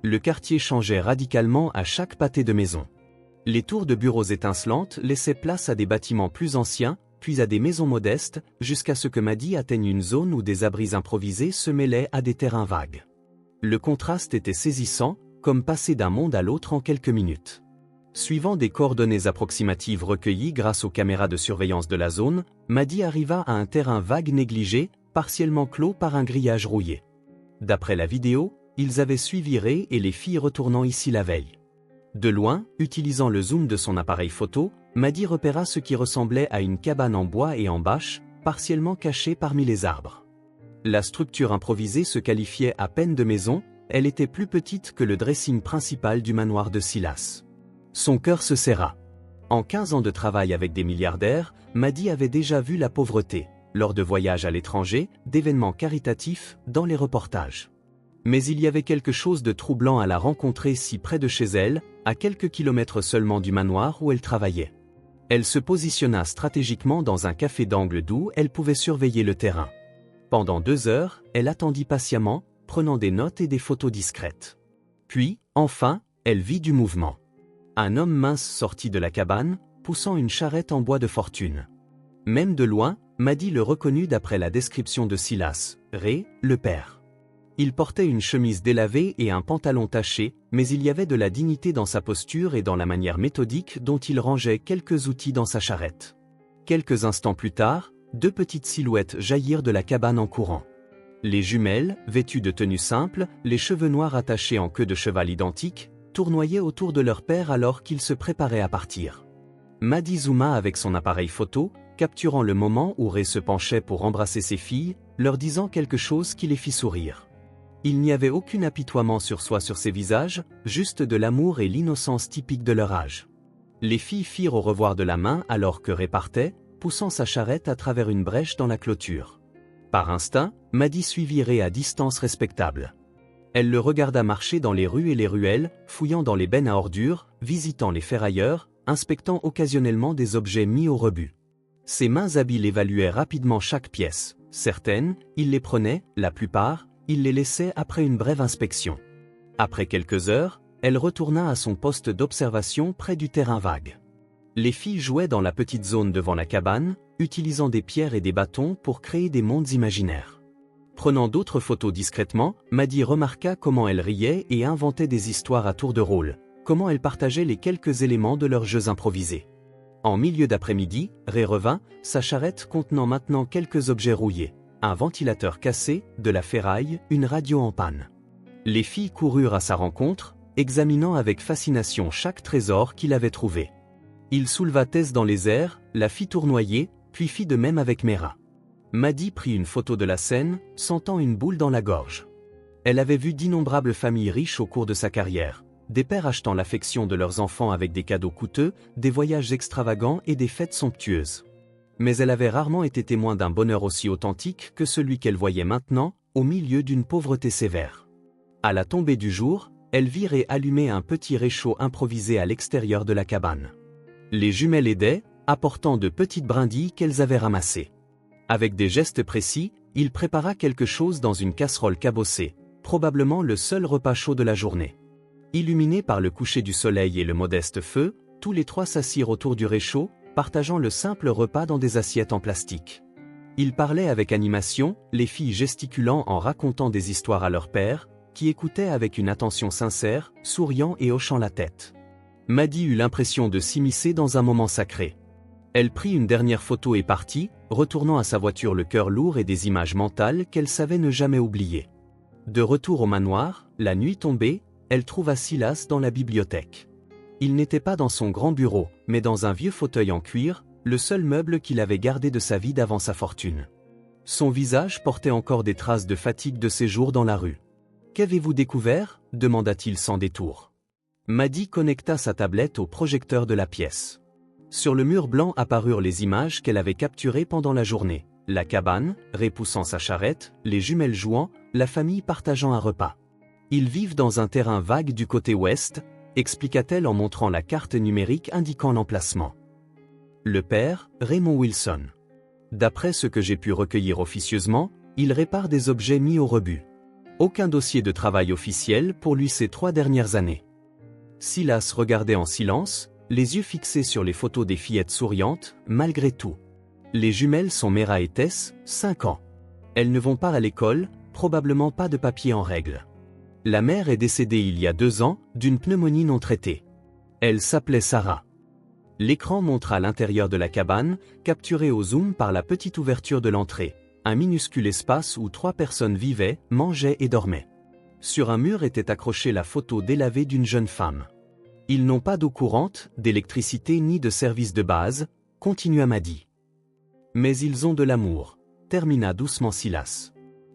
Le quartier changeait radicalement à chaque pâté de maison. Les tours de bureaux étincelantes laissaient place à des bâtiments plus anciens, puis à des maisons modestes, jusqu'à ce que Maddy atteigne une zone où des abris improvisés se mêlaient à des terrains vagues. Le contraste était saisissant, comme passer d'un monde à l'autre en quelques minutes. Suivant des coordonnées approximatives recueillies grâce aux caméras de surveillance de la zone, Maddy arriva à un terrain vague négligé, partiellement clos par un grillage rouillé. D'après la vidéo, ils avaient suivi Ray et les filles retournant ici la veille. De loin, utilisant le zoom de son appareil photo, Maddy repéra ce qui ressemblait à une cabane en bois et en bâche, partiellement cachée parmi les arbres. La structure improvisée se qualifiait à peine de maison, elle était plus petite que le dressing principal du manoir de Silas. Son cœur se serra. En 15 ans de travail avec des milliardaires, Maddy avait déjà vu la pauvreté, lors de voyages à l'étranger, d'événements caritatifs, dans les reportages. Mais il y avait quelque chose de troublant à la rencontrer si près de chez elle, à quelques kilomètres seulement du manoir où elle travaillait. Elle se positionna stratégiquement dans un café d'angle d'où elle pouvait surveiller le terrain. Pendant 2 heures, elle attendit patiemment, prenant des notes et des photos discrètes. Puis, enfin, elle vit du mouvement. Un homme mince sortit de la cabane, poussant une charrette en bois de fortune. Même de loin, Maddy le reconnut d'après la description de Silas, Ray, le père. Il portait une chemise délavée et un pantalon taché, mais il y avait de la dignité dans sa posture et dans la manière méthodique dont il rangeait quelques outils dans sa charrette. Quelques instants plus tard, 2 petites silhouettes jaillirent de la cabane en courant. Les jumelles, vêtues de tenues simples, les cheveux noirs attachés en queue de cheval identique, tournoyaient autour de leur père alors qu'ils se préparaient à partir. Maddy zooma avec son appareil photo, capturant le moment où Ray se penchait pour embrasser ses filles, leur disant quelque chose qui les fit sourire. Il n'y avait aucun apitoiement sur ces visages, juste de l'amour et l'innocence typiques de leur âge. Les filles firent au revoir de la main alors que Ray partait, poussant sa charrette à travers une brèche dans la clôture. Par instinct, Maddy suivit Ray à distance respectable. Elle le regarda marcher dans les rues et les ruelles, fouillant dans les bennes à ordures, visitant les ferrailleurs, inspectant occasionnellement des objets mis au rebut. Ses mains habiles évaluaient rapidement chaque pièce. Certaines, il les prenait, la plupart, il les laissait après une brève inspection. Après quelques heures, elle retourna à son poste d'observation près du terrain vague. Les filles jouaient dans la petite zone devant la cabane, utilisant des pierres et des bâtons pour créer des mondes imaginaires. Prenant d'autres photos discrètement, Maddy remarqua comment elles riaient et inventaient des histoires à tour de rôle, comment elles partageaient les quelques éléments de leurs jeux improvisés. En milieu d'après-midi, Ray revint, sa charrette contenant maintenant quelques objets rouillés, un ventilateur cassé, de la ferraille, une radio en panne. Les filles coururent à sa rencontre, examinant avec fascination chaque trésor qu'il avait trouvé. Il souleva Tess dans les airs, la fit tournoyer, puis fit de même avec Mera. Maddy prit une photo de la scène, sentant une boule dans la gorge. Elle avait vu d'innombrables familles riches au cours de sa carrière, des pères achetant l'affection de leurs enfants avec des cadeaux coûteux, des voyages extravagants et des fêtes somptueuses. Mais elle avait rarement été témoin d'un bonheur aussi authentique que celui qu'elle voyait maintenant, au milieu d'une pauvreté sévère. À la tombée du jour, elle vit Ray allumer un petit réchaud improvisé à l'extérieur de la cabane. Les jumelles aidaient, apportant de petites brindilles qu'elles avaient ramassées. Avec des gestes précis, il prépara quelque chose dans une casserole cabossée, probablement le seul repas chaud de la journée. Illuminés par le coucher du soleil et le modeste feu, tous les 3 s'assirent autour du réchaud, partageant le simple repas dans des assiettes en plastique. Ils parlaient avec animation, les filles gesticulant en racontant des histoires à leur père, qui écoutait avec une attention sincère, souriant et hochant la tête. Maddy eut l'impression de s'immiscer dans un moment sacré. Elle prit une dernière photo et partit, retournant à sa voiture le cœur lourd et des images mentales qu'elle savait ne jamais oublier. De retour au manoir, la nuit tombée, elle trouva Silas dans la bibliothèque. Il n'était pas dans son grand bureau, mais dans un vieux fauteuil en cuir, le seul meuble qu'il avait gardé de sa vie d'avant sa fortune. Son visage portait encore des traces de fatigue de ses jours dans la rue. « Qu'avez-vous découvert » demanda-t-il sans détour. Maddy connecta sa tablette au projecteur de la pièce. Sur le mur blanc apparurent les images qu'elle avait capturées pendant la journée. La cabane, Ray poussant sa charrette, les jumelles jouant, la famille partageant un repas. Ils vivent dans un terrain vague du côté ouest, expliqua-t-elle en montrant la carte numérique indiquant l'emplacement. Le père, Raymond Wilson. D'après ce que j'ai pu recueillir officieusement, il répare des objets mis au rebut. Aucun dossier de travail officiel pour lui ces 3 dernières années. Silas regardait en silence, les yeux fixés sur les photos des fillettes souriantes, malgré tout. Les jumelles sont Mera et Tess, 5 ans. Elles ne vont pas à l'école, probablement pas de papier en règle. La mère est décédée il y a 2 ans, d'une pneumonie non traitée. Elle s'appelait Sarah. L'écran montre à l'intérieur de la cabane, capturé au zoom par la petite ouverture de l'entrée, un minuscule espace où 3 personnes vivaient, mangeaient et dormaient. Sur un mur était accrochée la photo délavée d'une jeune femme. Ils n'ont pas d'eau courante, d'électricité ni de service de base, continua Maddy. Mais ils ont de l'amour, termina doucement Silas.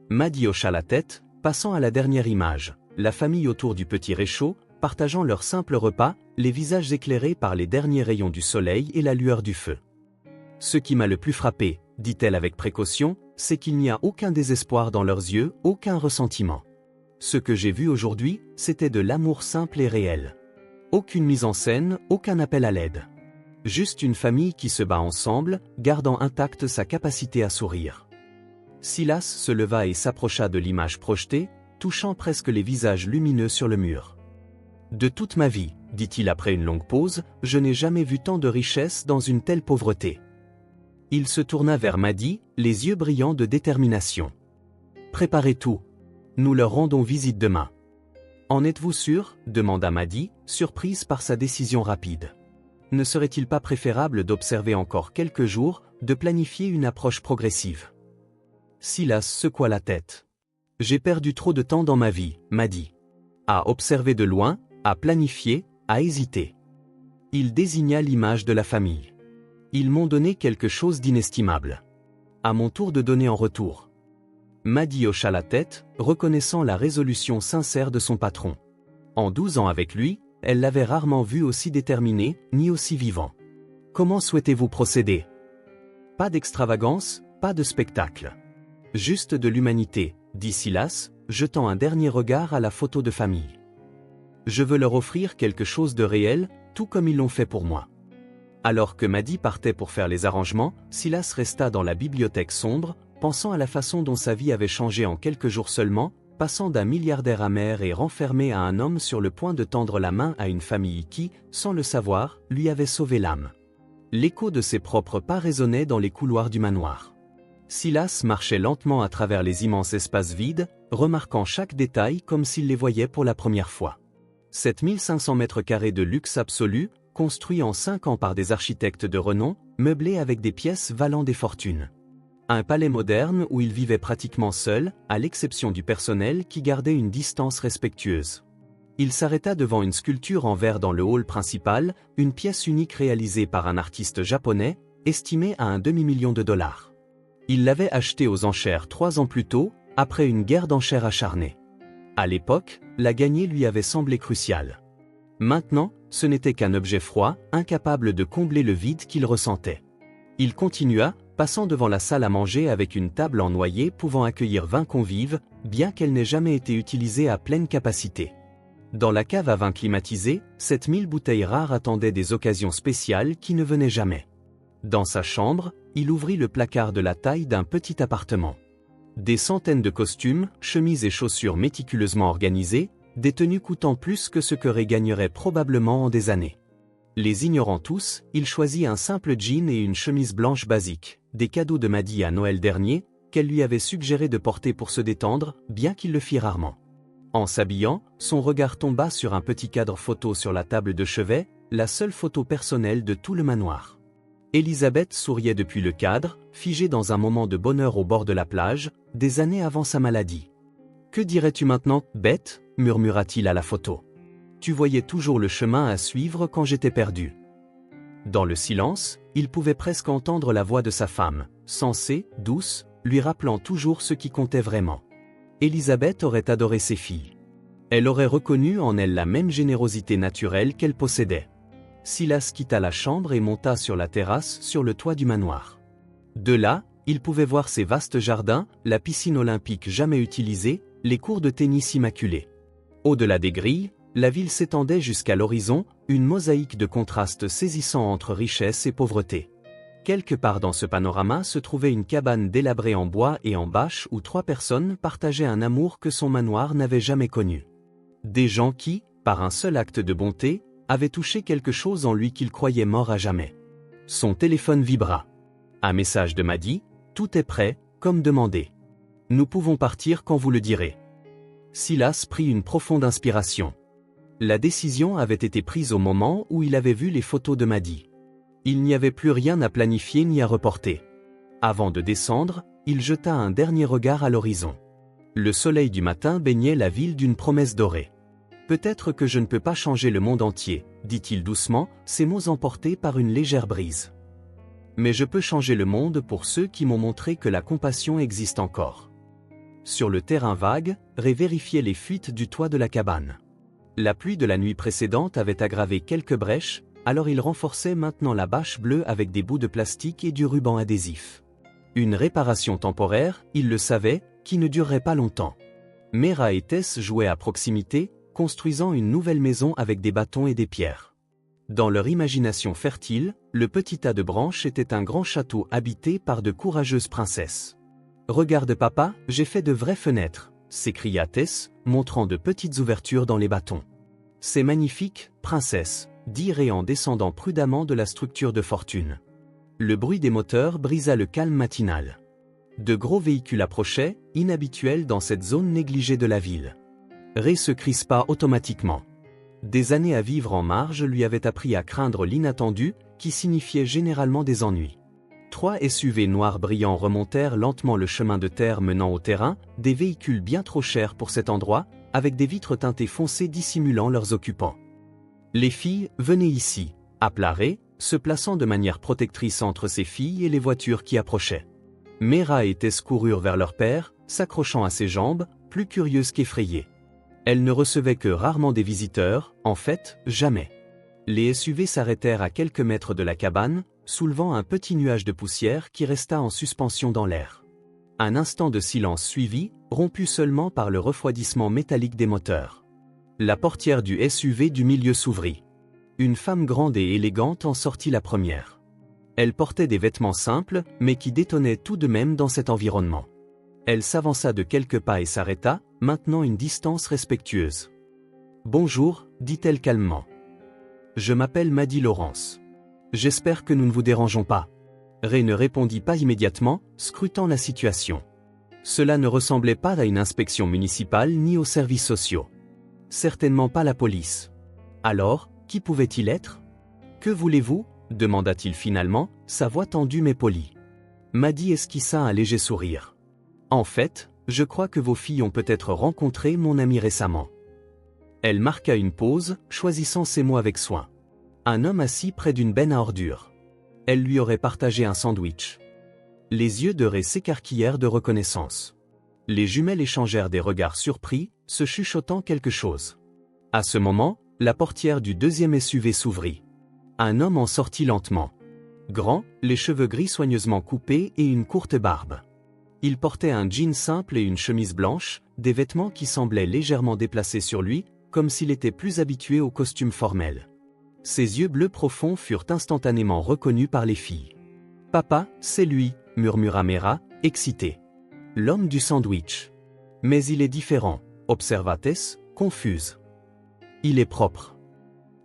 Maddy hocha la tête, passant à la dernière image, la famille autour du petit réchaud, partageant leur simple repas, les visages éclairés par les derniers rayons du soleil et la lueur du feu. Ce qui m'a le plus frappé, dit-elle avec précaution, c'est qu'il n'y a aucun désespoir dans leurs yeux, aucun ressentiment. Ce que j'ai vu aujourd'hui, c'était de l'amour simple et réel. Aucune mise en scène, aucun appel à l'aide. Juste une famille qui se bat ensemble, gardant intacte sa capacité à sourire. Silas se leva et s'approcha de l'image projetée, touchant presque les visages lumineux sur le mur. De toute ma vie, dit-il après une longue pause, je n'ai jamais vu tant de richesse dans une telle pauvreté. Il se tourna vers Maddy, les yeux brillants de détermination. Préparez tout. Nous leur rendons visite demain. En êtes-vous sûr ? Demanda Maddy, surprise par sa décision rapide. Ne serait-il pas préférable d'observer encore quelques jours, de planifier une approche progressive ? Silas secoua la tête. J'ai perdu trop de temps dans ma vie, Maddy. À observer de loin, à planifier, à hésiter. Il désigna l'image de la famille. Ils m'ont donné quelque chose d'inestimable. À mon tour de donner en retour. Maddy hocha la tête, reconnaissant la résolution sincère de son patron. En 12 ans avec lui, elle l'avait rarement vu aussi déterminé, ni aussi vivant. Comment souhaitez-vous procéder ? Pas d'extravagance, pas de spectacle. Juste de l'humanité, dit Silas, jetant un dernier regard à la photo de famille. Je veux leur offrir quelque chose de réel, tout comme ils l'ont fait pour moi. Alors que Maddy partait pour faire les arrangements, Silas resta dans la bibliothèque sombre, pensant à la façon dont sa vie avait changé en quelques jours seulement, passant d'un milliardaire amer et renfermé à un homme sur le point de tendre la main à une famille qui, sans le savoir, lui avait sauvé l'âme. L'écho de ses propres pas résonnait dans les couloirs du manoir. Silas marchait lentement à travers les immenses espaces vides, remarquant chaque détail comme s'il les voyait pour la première fois. 7500 mètres carrés de luxe absolu, construit en 5 ans par des architectes de renom, meublés avec des pièces valant des fortunes. Un palais moderne où il vivait pratiquement seul, à l'exception du personnel qui gardait une distance respectueuse. Il s'arrêta devant une sculpture en verre dans le hall principal, une pièce unique réalisée par un artiste japonais, estimée à un demi-million de dollars. Il l'avait achetée aux enchères 3 ans plus tôt, après une guerre d'enchères acharnée. À l'époque, la gagner lui avait semblé cruciale. Maintenant, ce n'était qu'un objet froid, incapable de combler le vide qu'il ressentait. Il continua, passant devant la salle à manger avec une table en noyer pouvant accueillir 20 convives, bien qu'elle n'ait jamais été utilisée à pleine capacité. Dans la cave à vin climatisée, 7000 bouteilles rares attendaient des occasions spéciales qui ne venaient jamais. Dans sa chambre, il ouvrit le placard de la taille d'un petit appartement. Des centaines de costumes, chemises et chaussures méticuleusement organisées, des tenues coûtant plus que ce que Ray gagnerait probablement en des années. Les ignorant tous, il choisit un simple jean et une chemise blanche basique, des cadeaux de Maddy à Noël dernier, qu'elle lui avait suggéré de porter pour se détendre, bien qu'il le fît rarement. En s'habillant, son regard tomba sur un petit cadre photo sur la table de chevet, la seule photo personnelle de tout le manoir. Elisabeth souriait depuis le cadre, figée dans un moment de bonheur au bord de la plage, des années avant sa maladie. « Que dirais-tu maintenant, Beth » murmura-t-il à la photo. « Tu voyais toujours le chemin à suivre quand j'étais perdu. » Dans le silence, il pouvait presque entendre la voix de sa femme, sensée, douce, lui rappelant toujours ce qui comptait vraiment. Elisabeth aurait adoré ses filles. Elle aurait reconnu en elles la même générosité naturelle qu'elle possédait. Silas quitta la chambre et monta sur la terrasse sur le toit du manoir. De là, il pouvait voir ses vastes jardins, la piscine olympique jamais utilisée, les cours de tennis immaculés. Au-delà des grilles, la ville s'étendait jusqu'à l'horizon, une mosaïque de contrastes saisissants entre richesse et pauvreté. Quelque part dans ce panorama se trouvait une cabane délabrée en bois et en bâche où 3 personnes partageaient un amour que son manoir n'avait jamais connu. Des gens qui, par un seul acte de bonté, avait touché quelque chose en lui qu'il croyait mort à jamais. Son téléphone vibra. Un message de Maddy, « Tout est prêt, comme demandé. Nous pouvons partir quand vous le direz. » Silas prit une profonde inspiration. La décision avait été prise au moment où il avait vu les photos de Maddy. Il n'y avait plus rien à planifier ni à reporter. Avant de descendre, il jeta un dernier regard à l'horizon. Le soleil du matin baignait la ville d'une promesse dorée. « Peut-être que je ne peux pas changer le monde entier, » dit-il doucement, ses mots emportés par une légère brise. « Mais je peux changer le monde pour ceux qui m'ont montré que la compassion existe encore. » Sur le terrain vague, Ray vérifiait les fuites du toit de la cabane. La pluie de la nuit précédente avait aggravé quelques brèches, alors il renforçait maintenant la bâche bleue avec des bouts de plastique et du ruban adhésif. Une réparation temporaire, il le savait, qui ne durerait pas longtemps. Mera et Tess jouaient à proximité, construisant une nouvelle maison avec des bâtons et des pierres. Dans leur imagination fertile, le petit tas de branches était un grand château habité par de courageuses princesses. « Regarde papa, j'ai fait de vraies fenêtres », s'écria Tess, montrant de petites ouvertures dans les bâtons. « C'est magnifique, princesse », dit Ray en descendant prudemment de la structure de fortune. Le bruit des moteurs brisa le calme matinal. De gros véhicules approchaient, inhabituels dans cette zone négligée de la ville. Ray se crispa automatiquement. Des années à vivre en marge lui avaient appris à craindre l'inattendu, qui signifiait généralement des ennuis. 3 SUV noirs brillants remontèrent lentement le chemin de terre menant au terrain, des véhicules bien trop chers pour cet endroit, avec des vitres teintées foncées dissimulant leurs occupants. « Les filles, venez ici », appela Ray, se plaçant de manière protectrice entre ses filles et les voitures qui approchaient. Mera et Tess coururent vers leur père, s'accrochant à ses jambes, plus curieuses qu'effrayées. Elle ne recevait que rarement des visiteurs, en fait, jamais. Les SUV s'arrêtèrent à quelques mètres de la cabane, soulevant un petit nuage de poussière qui resta en suspension dans l'air. Un instant de silence suivit, rompu seulement par le refroidissement métallique des moteurs. La portière du SUV du milieu s'ouvrit. Une femme grande et élégante en sortit la première. Elle portait des vêtements simples, mais qui détonnaient tout de même dans cet environnement. Elle s'avança de quelques pas et s'arrêta, maintenant une distance respectueuse. « Bonjour », dit-elle calmement. « Je m'appelle Maddy Lawrence. J'espère que nous ne vous dérangeons pas. » Ray ne répondit pas immédiatement, scrutant la situation. Cela ne ressemblait pas à une inspection municipale ni aux services sociaux. Certainement pas la police. Alors, qui pouvait-il être ? « Que voulez-vous » demanda-t-il finalement, sa voix tendue mais polie. Maddy esquissa un léger sourire. « En fait, je crois que vos filles ont peut-être rencontré mon ami récemment. » Elle marqua une pause, choisissant ses mots avec soin. Un homme assis près d'une benne à ordures. Elle lui aurait partagé un sandwich. Les yeux de Ray s'écarquillèrent de reconnaissance. Les jumelles échangèrent des regards surpris, se chuchotant quelque chose. À ce moment, la portière du deuxième SUV s'ouvrit. Un homme en sortit lentement. Grand, les cheveux gris soigneusement coupés et une courte barbe. Il portait un jean simple et une chemise blanche, des vêtements qui semblaient légèrement déplacés sur lui, comme s'il était plus habitué aux costumes formels. Ses yeux bleus profonds furent instantanément reconnus par les filles. « Papa, c'est lui », murmura Mera, excitée. « L'homme du sandwich. »« Mais il est différent », observa Tess, confuse. « Il est propre. »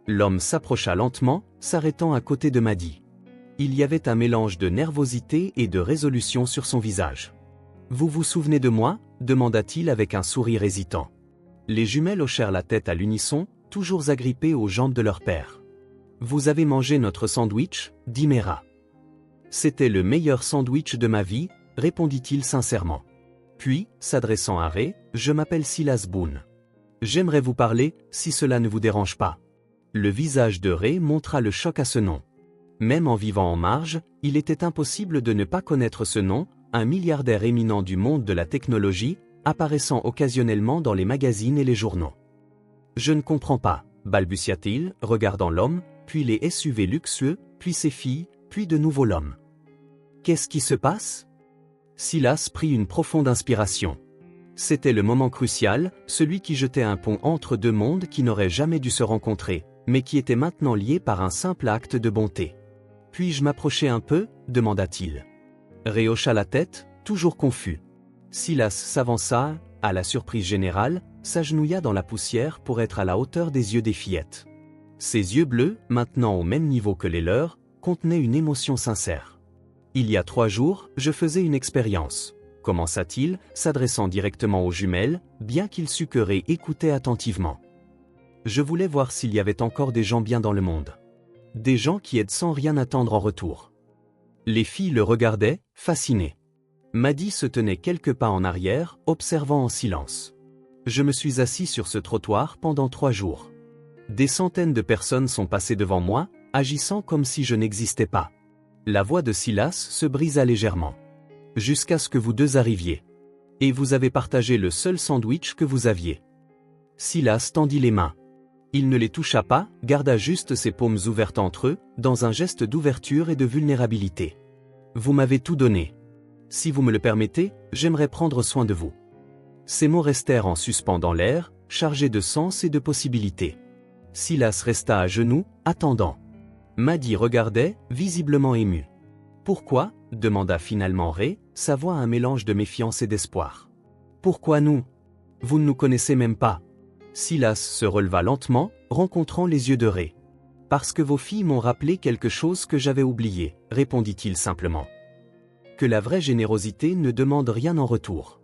L'homme s'approcha lentement, s'arrêtant à côté de Maddy. Il y avait un mélange de nervosité et de résolution sur son visage. « Vous vous souvenez de moi » demanda-t-il avec un sourire hésitant. Les jumelles hochèrent la tête à l'unisson, toujours agrippées aux jambes de leur père. « Vous avez mangé notre sandwich » dit Mera. « C'était le meilleur sandwich de ma vie » répondit-il sincèrement. Puis, s'adressant à Ray, « Je m'appelle Silas Boone. J'aimerais vous parler, si cela ne vous dérange pas. » Le visage de Ray montra le choc à ce nom. Même en vivant en marge, il était impossible de ne pas connaître ce nom, un milliardaire éminent du monde de la technologie, apparaissant occasionnellement dans les magazines et les journaux. « Je ne comprends pas », balbutia-t-il, regardant l'homme, puis les SUV luxueux, puis ses filles, puis de nouveau l'homme. « Qu'est-ce qui se passe ?» Silas prit une profonde inspiration. C'était le moment crucial, celui qui jetait un pont entre deux mondes qui n'auraient jamais dû se rencontrer, mais qui étaient maintenant liés par un simple acte de bonté. « Puis-je m'approcher un peu » demanda-t-il. Ray hocha la tête, toujours confus. Silas s'avança, à la surprise générale, s'agenouilla dans la poussière pour être à la hauteur des yeux des fillettes. Ses yeux bleus, maintenant au même niveau que les leurs, contenaient une émotion sincère. Il y a 3 jours, je faisais une expérience, commença-t-il, s'adressant directement aux jumelles, bien qu'il sût que Ray écoutait attentivement. Je voulais voir s'il y avait encore des gens bien dans le monde. Des gens qui aident sans rien attendre en retour. Les filles le regardaient, fascinées. Maddie se tenait quelques pas en arrière, observant en silence. Je me suis assis sur ce trottoir pendant 3 jours. Des centaines de personnes sont passées devant moi, agissant comme si je n'existais pas. La voix de Silas se brisa légèrement. Jusqu'à ce que vous deux arriviez. Et vous avez partagé le seul sandwich que vous aviez. Silas tendit les mains. Il ne les toucha pas, garda juste ses paumes ouvertes entre eux, dans un geste d'ouverture et de vulnérabilité. Vous m'avez tout donné. Si vous me le permettez, j'aimerais prendre soin de vous. Ces mots restèrent en suspens dans l'air, chargés de sens et de possibilités. Silas resta à genoux, attendant. Maddie regardait, visiblement émue. Pourquoi ? Demanda finalement Ray, sa voix un mélange de méfiance et d'espoir. Pourquoi nous ? Vous ne nous connaissez même pas. Silas se releva lentement, rencontrant les yeux de Ray. Parce que vos filles m'ont rappelé quelque chose que j'avais oublié, répondit-il simplement. Que la vraie générosité ne demande rien en retour.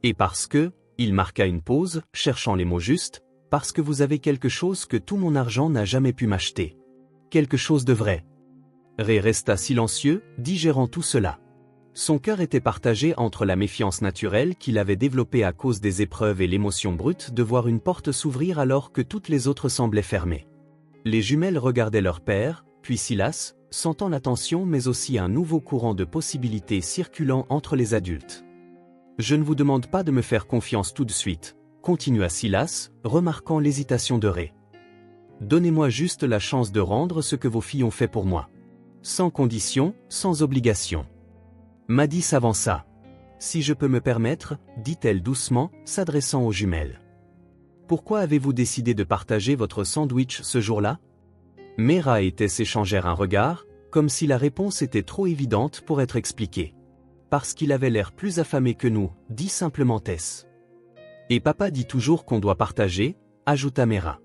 Et parce que, il marqua une pause, cherchant les mots justes, parce que vous avez quelque chose que tout mon argent n'a jamais pu m'acheter. Quelque chose de vrai. Ray resta silencieux, digérant tout cela. Son cœur était partagé entre la méfiance naturelle qu'il avait développée à cause des épreuves et l'émotion brute de voir une porte s'ouvrir alors que toutes les autres semblaient fermées. Les jumelles regardaient leur père, puis Silas, sentant la tension mais aussi un nouveau courant de possibilités circulant entre les adultes. « Je ne vous demande pas de me faire confiance tout de suite », continua Silas, remarquant l'hésitation de Ray. « Donnez-moi juste la chance de rendre ce que vos filles ont fait pour moi. Sans condition, sans obligation. » Maddie s'avança. « Si je peux me permettre, dit-elle doucement, s'adressant aux jumelles. Pourquoi avez-vous décidé de partager votre sandwich ce jour-là » Mera et Tess échangèrent un regard, comme si la réponse était trop évidente pour être expliquée. « Parce qu'il avait l'air plus affamé que nous, dit simplement Tess. Et papa dit toujours qu'on doit partager, ajouta Mera.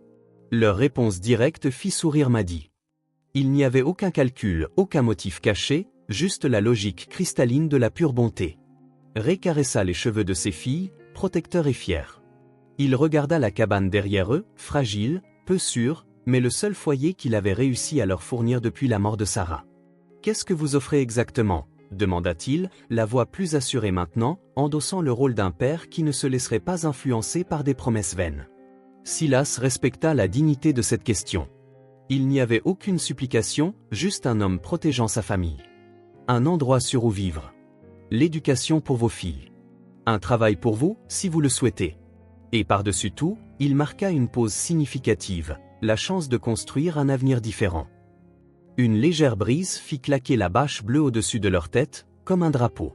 Leur réponse directe fit sourire Maddie. Il n'y avait aucun calcul, aucun motif caché, juste la logique cristalline de la pure bonté. Ray caressa les cheveux de ses filles, protecteur et fier. Il regarda la cabane derrière eux, fragile, peu sûre, mais le seul foyer qu'il avait réussi à leur fournir depuis la mort de Sarah. « Qu'est-ce que vous offrez exactement ?» demanda-t-il, la voix plus assurée maintenant, endossant le rôle d'un père qui ne se laisserait pas influencer par des promesses vaines. Silas respecta la dignité de cette question. Il n'y avait aucune supplication, juste un homme protégeant sa famille. Un endroit sûr où vivre. L'éducation pour vos filles. Un travail pour vous, si vous le souhaitez. Et par-dessus tout, il marqua une pause significative, la chance de construire un avenir différent. Une légère brise fit claquer la bâche bleue au-dessus de leur tête, comme un drapeau.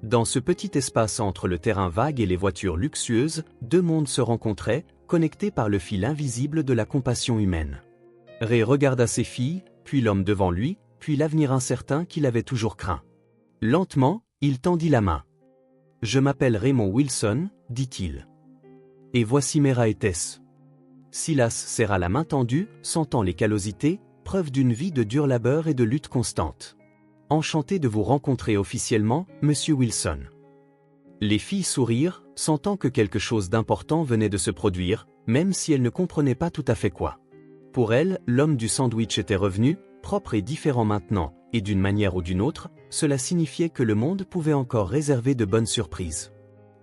Dans ce petit espace entre le terrain vague et les voitures luxueuses, 2 mondes se rencontraient, connectés par le fil invisible de la compassion humaine. Ray regarda ses filles, puis l'homme devant lui, puis l'avenir incertain qu'il avait toujours craint. Lentement, il tendit la main. « Je m'appelle Raymond Wilson, dit-il. Et voici Mera et Tess. » Silas serra la main tendue, sentant les callosités, preuve d'une vie de dur labeur et de lutte constante. « Enchanté de vous rencontrer officiellement, Monsieur Wilson. » Les filles sourirent, sentant que quelque chose d'important venait de se produire, même si elles ne comprenaient pas tout à fait quoi. Pour elles, l'homme du sandwich était revenu, propre et différent maintenant, et d'une manière ou d'une autre, cela signifiait que le monde pouvait encore réserver de bonnes surprises.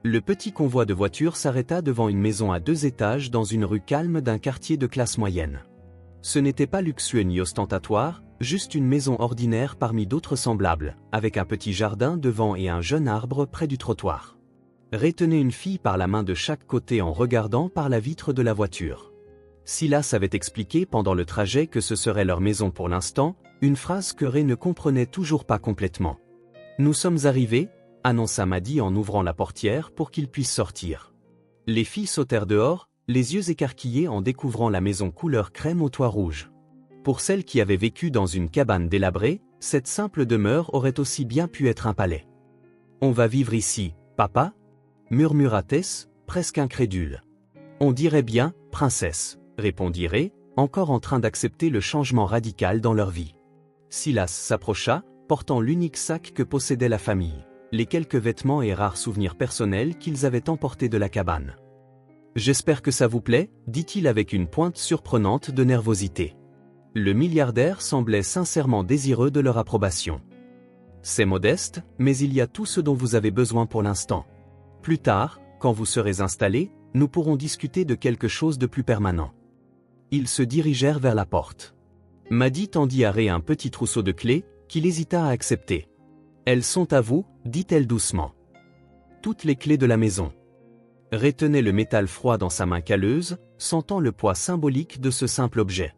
Le petit convoi de voitures s'arrêta devant une maison à 2 étages dans une rue calme d'un quartier de classe moyenne. Ce n'était pas luxueux ni ostentatoire, juste une maison ordinaire parmi d'autres semblables, avec un petit jardin devant et un jeune arbre près du trottoir. Ray tenait une fille par la main de chaque côté en regardant par la vitre de la voiture. Silas avait expliqué pendant le trajet que ce serait leur maison pour l'instant, une phrase que Ray ne comprenait toujours pas complètement. « Nous sommes arrivés », annonça Maddie en ouvrant la portière pour qu'ils puissent sortir. Les filles sautèrent dehors, les yeux écarquillés en découvrant la maison couleur crème au toit rouge. Pour celles qui avaient vécu dans une cabane délabrée, cette simple demeure aurait aussi bien pu être un palais. « On va vivre ici, papa ?» murmura Tess, presque incrédule. « On dirait bien, princesse », répondit Ray, encore en train d'accepter le changement radical dans leur vie. Silas s'approcha, portant l'unique sac que possédait la famille, les quelques vêtements et rares souvenirs personnels qu'ils avaient emportés de la cabane. « J'espère que ça vous plaît », dit-il avec une pointe surprenante de nervosité. Le milliardaire semblait sincèrement désireux de leur approbation. « C'est modeste, mais il y a tout ce dont vous avez besoin pour l'instant. Plus tard, quand vous serez installés, nous pourrons discuter de quelque chose de plus permanent. » Ils se dirigèrent vers la porte. Maddy tendit à Ray un petit trousseau de clés, qu'il hésita à accepter. « Elles sont à vous, dit-elle doucement. Toutes les clés de la maison. » Ray tenait le métal froid dans sa main calleuse, sentant le poids symbolique de ce simple objet.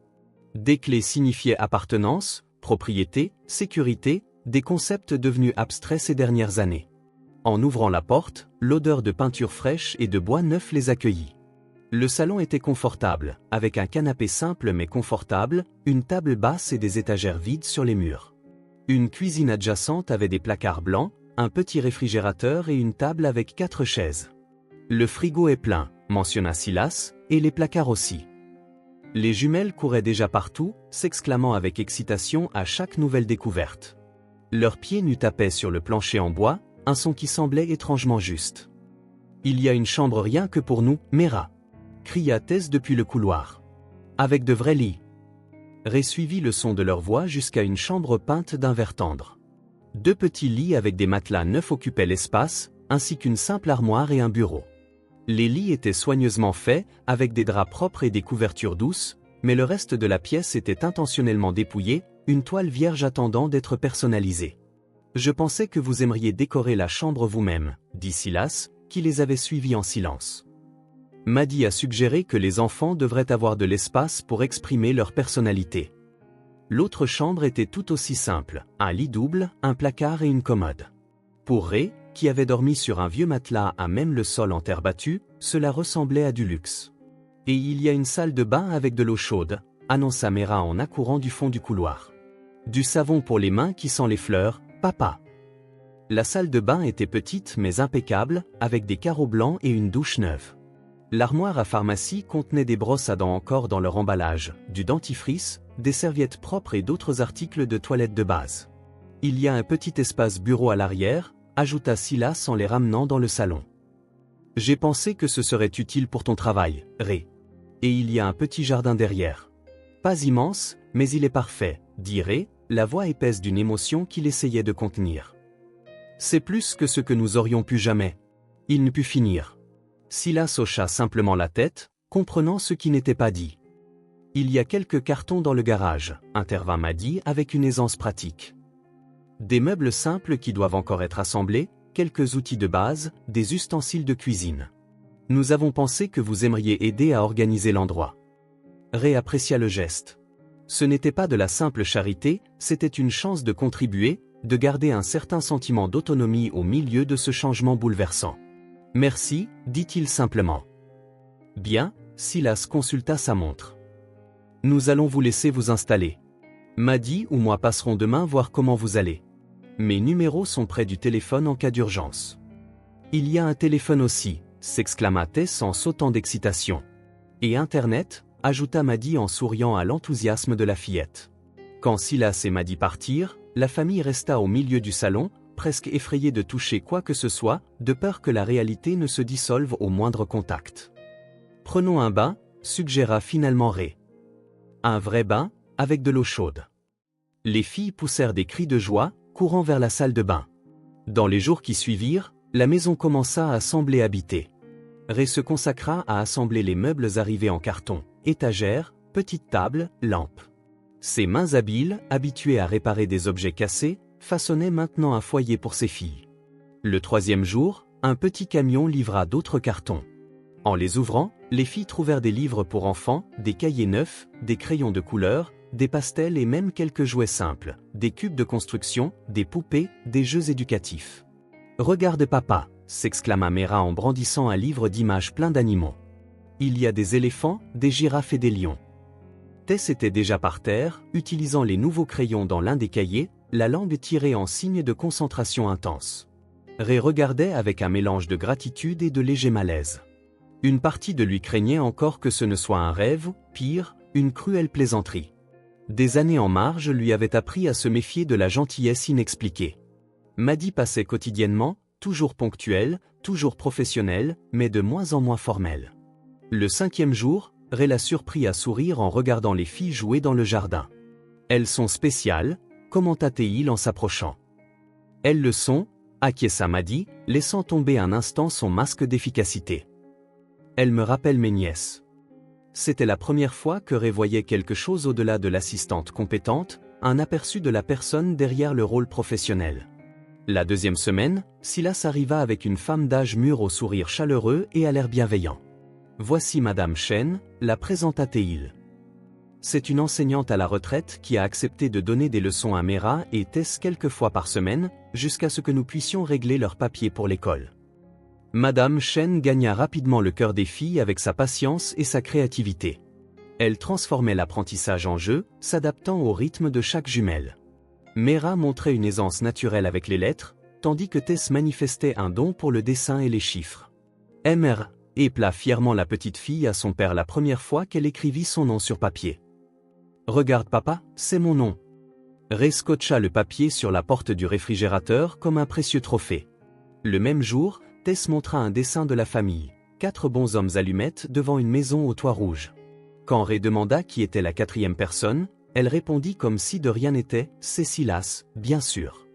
Des clés signifiaient appartenance, propriété, sécurité, des concepts devenus abstraits ces dernières années. En ouvrant la porte, l'odeur de peinture fraîche et de bois neuf les accueillit. Le salon était confortable, avec un canapé simple mais confortable, une table basse et des étagères vides sur les murs. Une cuisine adjacente avait des placards blancs, un petit réfrigérateur et une table avec 4 chaises. « Le frigo est plein », mentionna Silas, et les placards aussi. Les jumelles couraient déjà partout, s'exclamant avec excitation à chaque nouvelle découverte. Leurs pieds nus tapaient sur le plancher en bois, un son qui semblait étrangement juste. « Il y a une chambre rien que pour nous, Mera !» cria Tess depuis le couloir. « Avec de vrais lits. » Ray suivit le son de leur voix jusqu'à une chambre peinte d'un vert tendre. 2 petits lits avec des matelas neufs occupaient l'espace, ainsi qu'une simple armoire et un bureau. Les lits étaient soigneusement faits, avec des draps propres et des couvertures douces, mais le reste de la pièce était intentionnellement dépouillé, une toile vierge attendant d'être personnalisée. « Je pensais que vous aimeriez décorer la chambre vous-même, » dit Silas, qui les avait suivis en silence. Maddy a suggéré que les enfants devraient avoir de l'espace pour exprimer leur personnalité. L'autre chambre était tout aussi simple, un lit double, un placard et une commode. Pour Ray, qui avait dormi sur un vieux matelas à même le sol en terre battue, cela ressemblait à du luxe. « Et il y a une salle de bain avec de l'eau chaude », annonça Mera en accourant du fond du couloir. « Du savon pour les mains qui sent les fleurs, papa. » La salle de bain était petite mais impeccable, avec des carreaux blancs et une douche neuve. L'armoire à pharmacie contenait des brosses à dents encore dans leur emballage, du dentifrice, des serviettes propres et d'autres articles de toilette de base. « Il y a un petit espace bureau à l'arrière », ajouta Silas en les ramenant dans le salon. « J'ai pensé que ce serait utile pour ton travail, Ray. Et il y a un petit jardin derrière. Pas immense, mais il est parfait, » dit Ray, la voix épaisse d'une émotion qu'il essayait de contenir. « C'est plus que ce que nous aurions pu jamais. » Il ne put finir. Silas hocha simplement la tête, comprenant ce qui n'était pas dit. « Il y a quelques cartons dans le garage, » intervint Maddy avec une aisance pratique. Des meubles simples qui doivent encore être assemblés, quelques outils de base, des ustensiles de cuisine. Nous avons pensé que vous aimeriez aider à organiser l'endroit. Ray apprécia le geste. Ce n'était pas de la simple charité, c'était une chance de contribuer, de garder un certain sentiment d'autonomie au milieu de ce changement bouleversant. « Merci, » dit-il simplement. « Bien », Silas consulta sa montre. « Nous allons vous laisser vous installer. Maddy ou moi passerons demain voir comment vous allez. Mes numéros sont près du téléphone en cas d'urgence. »« Il y a un téléphone aussi », s'exclama Tess en sautant d'excitation. « Et Internet », ajouta Maddy en souriant à l'enthousiasme de la fillette. Quand Silas et Maddy partirent, la famille resta au milieu du salon, presque effrayée de toucher quoi que ce soit, de peur que la réalité ne se dissolve au moindre contact. « Prenons un bain », suggéra finalement Ray. « Un vrai bain, avec de l'eau chaude. » Les filles poussèrent des cris de joie, courant vers la salle de bain. Dans les jours qui suivirent, la maison commença à sembler habitée. Ray se consacra à assembler les meubles arrivés en carton, étagères, petites tables, lampes. Ses mains habiles, habituées à réparer des objets cassés, façonnaient maintenant un foyer pour ses filles. Le 3e jour, un petit camion livra d'autres cartons. En les ouvrant, les filles trouvèrent des livres pour enfants, des cahiers neufs, des crayons de couleur, des pastels et même quelques jouets simples, des cubes de construction, des poupées, des jeux éducatifs. « Regarde papa !» s'exclama Mera en brandissant un livre d'images plein d'animaux. « Il y a des éléphants, des girafes et des lions. » Tess était déjà par terre, utilisant les nouveaux crayons dans l'un des cahiers, la langue tirée en signe de concentration intense. Ray regardait avec un mélange de gratitude et de léger malaise. Une partie de lui craignait encore que ce ne soit un rêve, pire, Une cruelle plaisanterie. Des années en marge lui avaient appris à se méfier de la gentillesse inexpliquée. Maddy passait quotidiennement, toujours ponctuelle, toujours professionnelle, mais de moins en moins formelle. Le 5e jour, Ray la surprit à sourire en regardant les filles jouer dans le jardin. « Elles sont spéciales », commenta-t-il en s'approchant. « Elles le sont », acquiesça Maddy, laissant tomber un instant son masque d'efficacité. « Elles me rappellent mes nièces. » C'était la première fois que Ray voyait quelque chose au-delà de l'assistante compétente, un aperçu de la personne derrière le rôle professionnel. La 2e semaine, Silas arriva avec une femme d'âge mûr au sourire chaleureux et à l'air bienveillant. « Voici Madame Chen », la présenta-t-il. C'est une enseignante à la retraite qui a accepté de donner des leçons à Mera et Tess quelques fois par semaine, jusqu'à ce que nous puissions régler leurs papiers pour l'école. Madame Chen gagna rapidement le cœur des filles avec sa patience et sa créativité. Elle transformait l'apprentissage en jeu, s'adaptant au rythme de chaque jumelle. Mera montrait une aisance naturelle avec les lettres, tandis que Tess manifestait un don pour le dessin et les chiffres. Mr. épla fièrement la petite fille à son père la première fois qu'elle écrivit son nom sur papier. « Regarde papa, c'est mon nom. » Ray scotcha le papier sur la porte du réfrigérateur comme un précieux trophée. Le même jour, Tess montra un dessin de la famille, 4 bonshommes allumettes devant une maison au toit rouge. Quand Ray demanda qui était la 4e personne, elle répondit comme si de rien n'était, « C'est Silas, bien sûr. »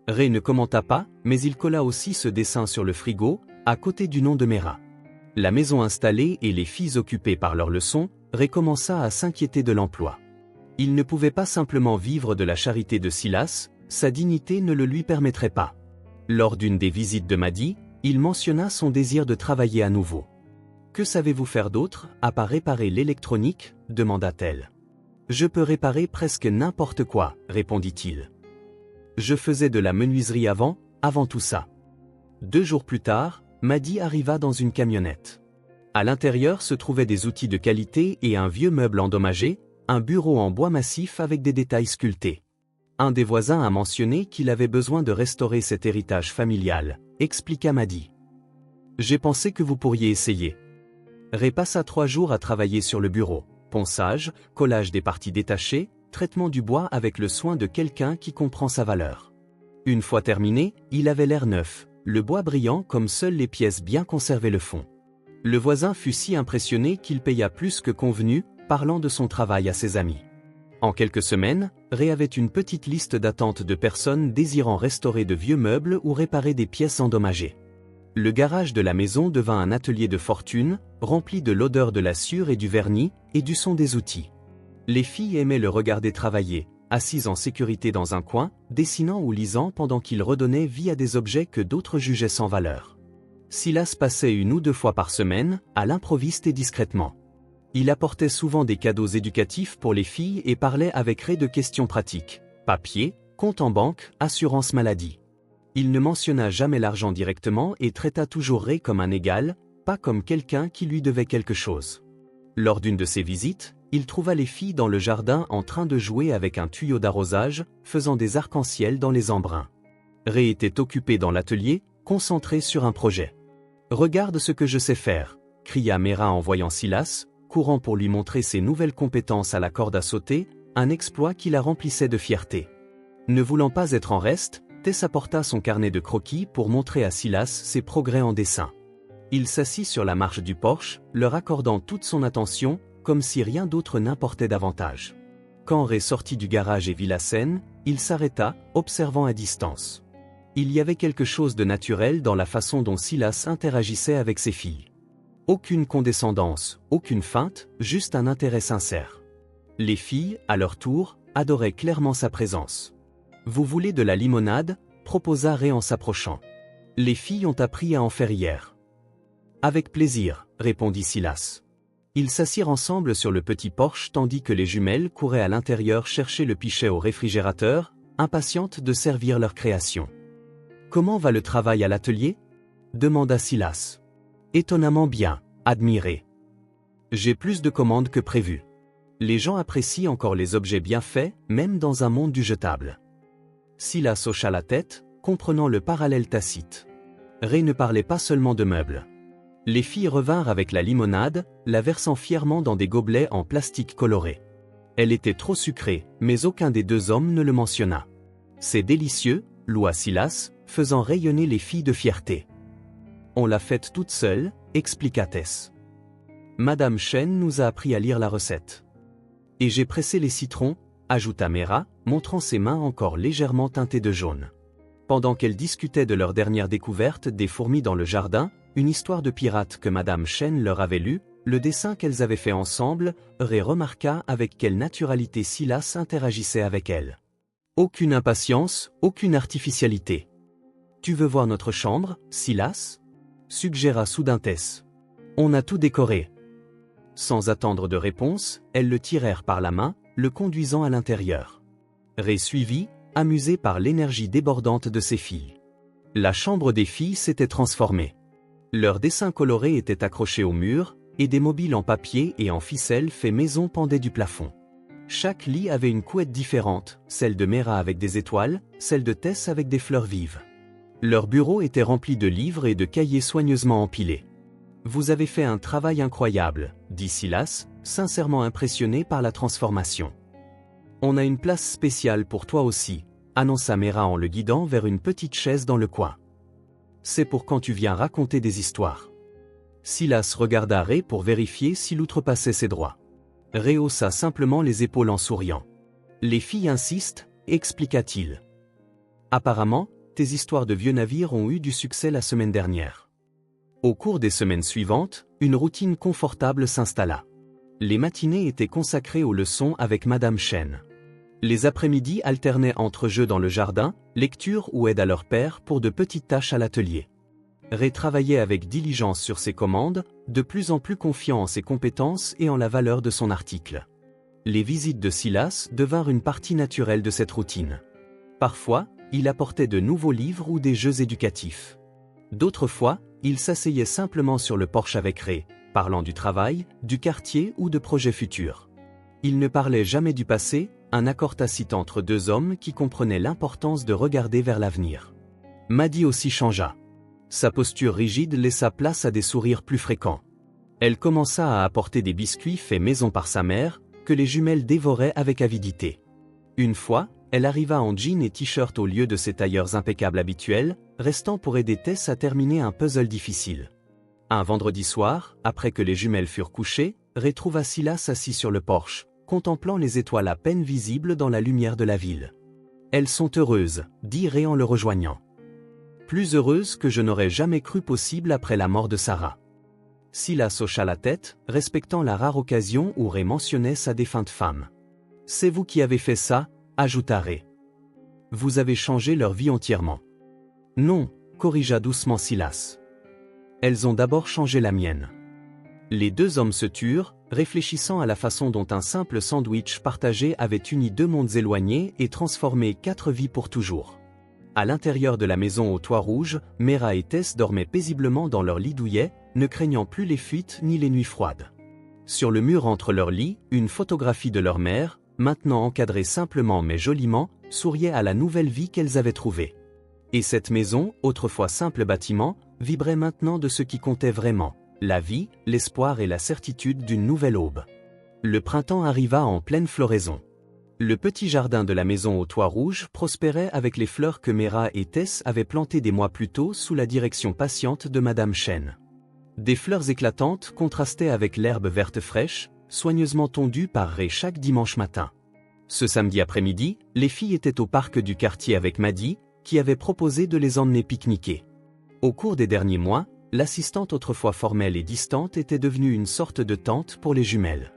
Ray ne commenta pas, mais il colla aussi ce dessin sur le frigo, à côté du nom de Mera. La maison installée et les filles occupées par leurs leçons, Ray commença à s'inquiéter de l'emploi. Il ne pouvait pas simplement vivre de la charité de Silas, sa dignité ne le lui permettrait pas. Lors d'une des visites de Maddy, il mentionna son désir de travailler à nouveau. « Que savez-vous faire d'autre, à part réparer l'électronique » demanda-t-elle. « Je peux réparer presque n'importe quoi » répondit-il. « Je faisais de la menuiserie avant tout ça. » 2 jours plus tard, Maddy arriva dans une camionnette. À l'intérieur se trouvaient des outils de qualité et un vieux meuble endommagé, un bureau en bois massif avec des détails sculptés. Un des voisins a mentionné qu'il avait besoin de restaurer cet héritage familial, expliqua Maddy. J'ai pensé que vous pourriez essayer. Ray passa 3 jours à travailler sur le bureau, ponçage, collage des parties détachées, traitement du bois avec le soin de quelqu'un qui comprend sa valeur. Une fois terminé, il avait l'air neuf, le bois brillant comme seules les pièces bien conservaient le fond. Le voisin fut si impressionné qu'il paya plus que convenu, parlant de son travail à ses amis. En quelques semaines, Ray avait une petite liste d'attente de personnes désirant restaurer de vieux meubles ou réparer des pièces endommagées. Le garage de la maison devint un atelier de fortune, rempli de l'odeur de la sciure et du vernis, et du son des outils. Les filles aimaient le regarder travailler, assises en sécurité dans un coin, dessinant ou lisant pendant qu'il redonnait vie à des objets que d'autres jugeaient sans valeur. Silas passait 1 ou 2 fois par semaine, à l'improviste et discrètement. Il apportait souvent des cadeaux éducatifs pour les filles et parlait avec Ray de questions pratiques, papier, compte en banque, assurance maladie. Il ne mentionna jamais l'argent directement et traita toujours Ray comme un égal, pas comme quelqu'un qui lui devait quelque chose. Lors d'une de ses visites, il trouva les filles dans le jardin en train de jouer avec un tuyau d'arrosage, faisant des arcs-en-ciel dans les embruns. Ray était occupé dans l'atelier, concentré sur un projet. « Regarde ce que je sais faire » cria Mera en voyant Silas, courant pour lui montrer ses nouvelles compétences à la corde à sauter, un exploit qui la remplissait de fierté. Ne voulant pas être en reste, Tess apporta son carnet de croquis pour montrer à Silas ses progrès en dessin. Il s'assit sur la marche du porche, leur accordant toute son attention, comme si rien d'autre n'importait davantage. Quand Ray sortit du garage et vit la scène, il s'arrêta, observant à distance. Il y avait quelque chose de naturel dans la façon dont Silas interagissait avec ses filles. Aucune condescendance, aucune feinte, juste un intérêt sincère. Les filles, à leur tour, adoraient clairement sa présence. « Vous voulez de la limonade » proposa Ray en s'approchant. Les filles ont appris à en faire hier. « Avec plaisir » répondit Silas. Ils s'assirent ensemble sur le petit porche tandis que les jumelles couraient à l'intérieur chercher le pichet au réfrigérateur, impatientes de servir leur création. « Comment va le travail à l'atelier » demanda Silas. « Étonnamment bien, admiré. J'ai plus de commandes que prévu. Les gens apprécient encore les objets bien faits, même dans un monde du jetable. » Silas hocha la tête, comprenant le parallèle tacite. Ray ne parlait pas seulement de meubles. Les filles revinrent avec la limonade, la versant fièrement dans des gobelets en plastique coloré. Elle était trop sucrée, mais aucun des deux hommes ne le mentionna. C'est délicieux, loua Silas, faisant rayonner les filles de fierté. On l'a faite toute seule, expliqua Tess. Madame Chen nous a appris à lire la recette. Et j'ai pressé les citrons, ajouta Mera, montrant ses mains encore légèrement teintées de jaune. Pendant qu'elles discutaient de leur dernière découverte des fourmis dans le jardin, une histoire de pirate que Madame Chen leur avait lue, le dessin qu'elles avaient fait ensemble, Ray remarqua avec quelle naturalité Silas interagissait avec elle. Aucune impatience, aucune artificialité. Tu veux voir notre chambre, Silas? Suggéra soudain Tess. On a tout décoré. Sans attendre de réponse, elles le tirèrent par la main, le conduisant à l'intérieur. Ray suivit, amusé par l'énergie débordante de ses filles. La chambre des filles s'était transformée. Leurs dessins colorés étaient accrochés au mur, et des mobiles en papier et en ficelle fait maison pendaient du plafond. Chaque lit avait une couette différente, celle de Mera avec des étoiles, celle de Tess avec des fleurs vives. Leur bureau était rempli de livres et de cahiers soigneusement empilés. « Vous avez fait un travail incroyable », dit Silas, sincèrement impressionné par la transformation. « On a une place spéciale pour toi aussi », annonça Mera en le guidant vers une petite chaise dans le coin. « C'est pour quand tu viens raconter des histoires. » Silas regarda Ray pour vérifier s'il outrepassait ses droits. Ray haussa simplement les épaules en souriant. « Les filles insistent, expliqua-t-il. Apparemment, tes histoires de vieux navires ont eu du succès la semaine dernière. » Au cours des semaines suivantes, une routine confortable s'installa. Les matinées étaient consacrées aux leçons avec Madame Chen. Les après-midi alternaient entre jeux dans le jardin, lecture ou aide à leur père pour de petites tâches à l'atelier. Ray travaillait avec diligence sur ses commandes, de plus en plus confiant en ses compétences et en la valeur de son article. Les visites de Silas devinrent une partie naturelle de cette routine. Parfois, il apportait de nouveaux livres ou des jeux éducatifs. D'autres fois, il s'asseyait simplement sur le porche avec Ray, parlant du travail, du quartier ou de projets futurs. Il ne parlait jamais du passé, un accord tacite entre deux hommes qui comprenaient l'importance de regarder vers l'avenir. Maddie aussi changea. Sa posture rigide laissa place à des sourires plus fréquents. Elle commença à apporter des biscuits faits maison par sa mère, que les jumelles dévoraient avec avidité. Une fois, elle arriva en jean et t-shirt au lieu de ses tailleurs impeccables habituels, restant pour aider Tess à terminer un puzzle difficile. Un vendredi soir, après que les jumelles furent couchées, Ray trouva Silas assis sur le porche, contemplant les étoiles à peine visibles dans la lumière de la ville. « Elles sont heureuses », dit Ray en le rejoignant. « Plus heureuses que je n'aurais jamais cru possible après la mort de Sarah. » Silas hocha la tête, respectant la rare occasion où Ray mentionnait sa défunte femme. « C'est vous qui avez fait ça », ajouta Ray. « Vous avez changé leur vie entièrement. »« Non », corrigea doucement Silas. « Elles ont d'abord changé la mienne. » Les deux hommes se turent, réfléchissant à la façon dont un simple sandwich partagé avait uni deux mondes éloignés et transformé 4 vies pour toujours. À l'intérieur de la maison au toit rouge, Mera et Tess dormaient paisiblement dans leur lit douillet, ne craignant plus les fuites ni les nuits froides. Sur le mur entre leurs lits, une photographie de leur mère, maintenant encadrée simplement mais joliment, souriait à la nouvelle vie qu'elles avaient trouvée. Et cette maison, autrefois simple bâtiment, vibrait maintenant de ce qui comptait vraiment, la vie, l'espoir et la certitude d'une nouvelle aube. Le printemps arriva en pleine floraison. Le petit jardin de la maison au toit rouge prospérait avec les fleurs que Mera et Tess avaient plantées des mois plus tôt sous la direction patiente de Madame Chen. Des fleurs éclatantes contrastaient avec l'herbe verte fraîche, soigneusement tondue par Ray chaque dimanche matin. Ce samedi après-midi, les filles étaient au parc du quartier avec Maddie, qui avait proposé de les emmener pique-niquer. Au cours des derniers mois, l'assistante autrefois formelle et distante était devenue une sorte de tante pour les jumelles.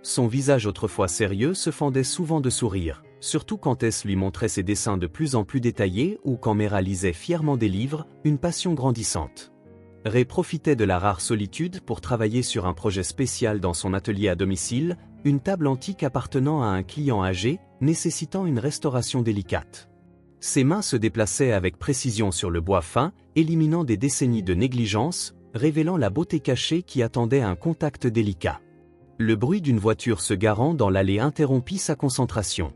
Son visage autrefois sérieux se fendait souvent de sourires, surtout quand Tess lui montrait ses dessins de plus en plus détaillés ou quand Mera lisait fièrement des livres, une passion grandissante. Ray profitait de la rare solitude pour travailler sur un projet spécial dans son atelier à domicile, une table antique appartenant à un client âgé, nécessitant une restauration délicate. Ses mains se déplaçaient avec précision sur le bois fin, éliminant des décennies de négligence, révélant la beauté cachée qui attendait un contact délicat. Le bruit d'une voiture se garant dans l'allée interrompit sa concentration.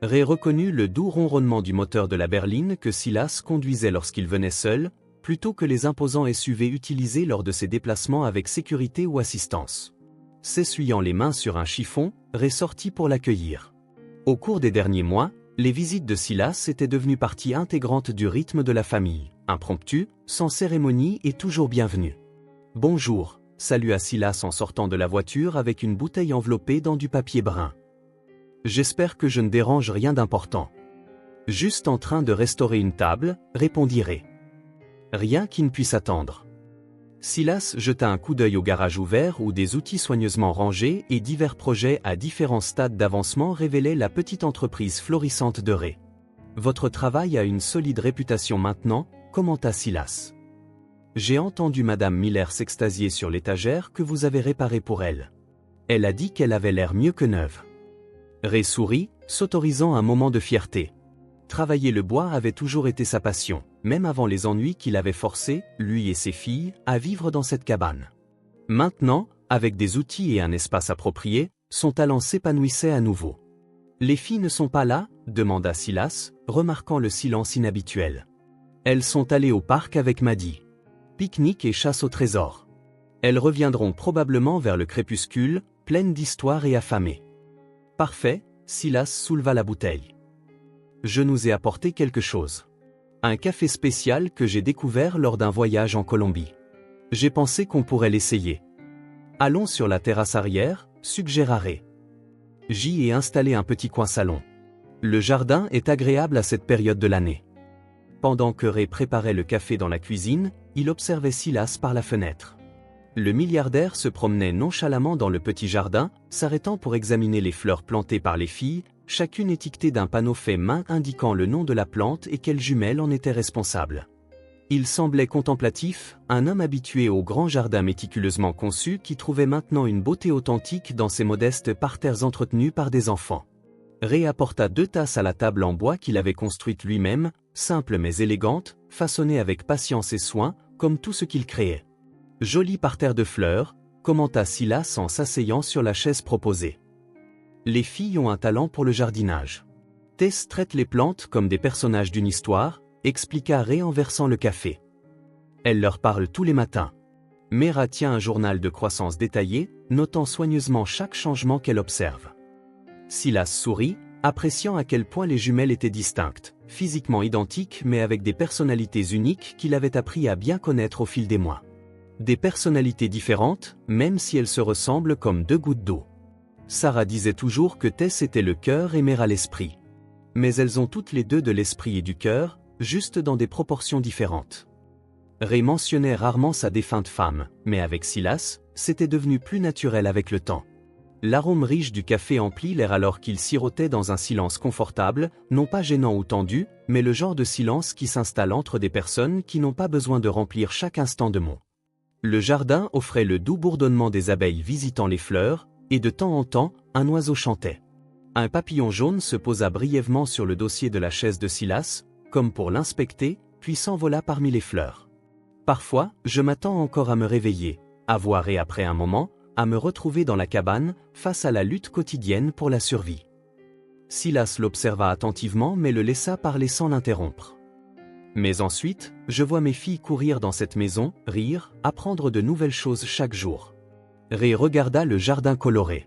Ray reconnut le doux ronronnement du moteur de la berline que Silas conduisait lorsqu'il venait seul, plutôt que les imposants SUV utilisés lors de ses déplacements avec sécurité ou assistance. S'essuyant les mains sur un chiffon, Ray sortit pour l'accueillir. Au cours des derniers mois, les visites de Silas étaient devenues partie intégrante du rythme de la famille, impromptues, sans cérémonie et toujours bienvenues. « Bonjour », salua Silas en sortant de la voiture avec une bouteille enveloppée dans du papier brun. « J'espère que je ne dérange rien d'important. »« Juste en train de restaurer une table », répondit Ray. « Rien qui ne puisse attendre. » Silas jeta un coup d'œil au garage ouvert où des outils soigneusement rangés et divers projets à différents stades d'avancement révélaient la petite entreprise florissante de Ray. « Votre travail a une solide réputation maintenant », commenta Silas. « J'ai entendu Madame Miller s'extasier sur l'étagère que vous avez réparée pour elle. Elle a dit qu'elle avait l'air mieux que neuve. » Ray sourit, s'autorisant un moment de fierté. Travailler le bois avait toujours été sa passion, même avant les ennuis qu'il avait forcé, lui et ses filles, à vivre dans cette cabane. Maintenant, avec des outils et un espace approprié, son talent s'épanouissait à nouveau. « Les filles ne sont pas là ?» demanda Silas, remarquant le silence inhabituel. « Elles sont allées au parc avec Maddie. Pique-nique et chasse au trésor. Elles reviendront probablement vers le crépuscule, pleines d'histoires et affamées. »« Parfait », Silas souleva la bouteille. « Je nous ai apporté quelque chose. Un café spécial que j'ai découvert lors d'un voyage en Colombie. J'ai pensé qu'on pourrait l'essayer. Allons sur la terrasse arrière, suggéra Ray. J'y ai installé un petit coin salon. Le jardin est agréable à cette période de l'année. » Pendant que Ray préparait le café dans la cuisine, il observait Silas par la fenêtre. Le milliardaire se promenait nonchalamment dans le petit jardin, s'arrêtant pour examiner les fleurs plantées par les filles, chacune étiquetée d'un panneau fait main indiquant le nom de la plante et quelle jumelle en était responsable. Il semblait contemplatif, un homme habitué au grand jardin méticuleusement conçu qui trouvait maintenant une beauté authentique dans ces modestes parterres entretenus par des enfants. Ray apporta 2 tasses à la table en bois qu'il avait construite lui-même, simple mais élégante, façonnée avec patience et soin, comme tout ce qu'il créait. « Joli parterre de fleurs », commenta Silas en s'asseyant sur la chaise proposée. Les filles ont un talent pour le jardinage. Tess traite les plantes comme des personnages d'une histoire, expliqua Ray en versant le café. Elle leur parle tous les matins. Mera tient un journal de croissance détaillé, notant soigneusement chaque changement qu'elle observe. Silas sourit, appréciant à quel point les jumelles étaient distinctes, physiquement identiques mais avec des personnalités uniques qu'il avait appris à bien connaître au fil des mois. Des personnalités différentes, même si elles se ressemblent comme 2 gouttes d'eau. Sarah disait toujours que Tess était le cœur et Mera l'esprit. Mais elles ont toutes les deux de l'esprit et du cœur, juste dans des proportions différentes. Ray mentionnait rarement sa défunte femme, mais avec Silas, c'était devenu plus naturel avec le temps. L'arôme riche du café emplit l'air alors qu'il sirotait dans un silence confortable, non pas gênant ou tendu, mais le genre de silence qui s'installe entre des personnes qui n'ont pas besoin de remplir chaque instant de mots. Le jardin offrait le doux bourdonnement des abeilles visitant les fleurs, et de temps en temps, un oiseau chantait. Un papillon jaune se posa brièvement sur le dossier de la chaise de Silas, comme pour l'inspecter, puis s'envola parmi les fleurs. Parfois, je m'attends encore à me réveiller, à voir et après un moment, à me retrouver dans la cabane, face à la lutte quotidienne pour la survie. Silas l'observa attentivement mais le laissa parler sans l'interrompre. Mais ensuite, je vois mes filles courir dans cette maison, rire, apprendre de nouvelles choses chaque jour. Ray regarda le jardin coloré.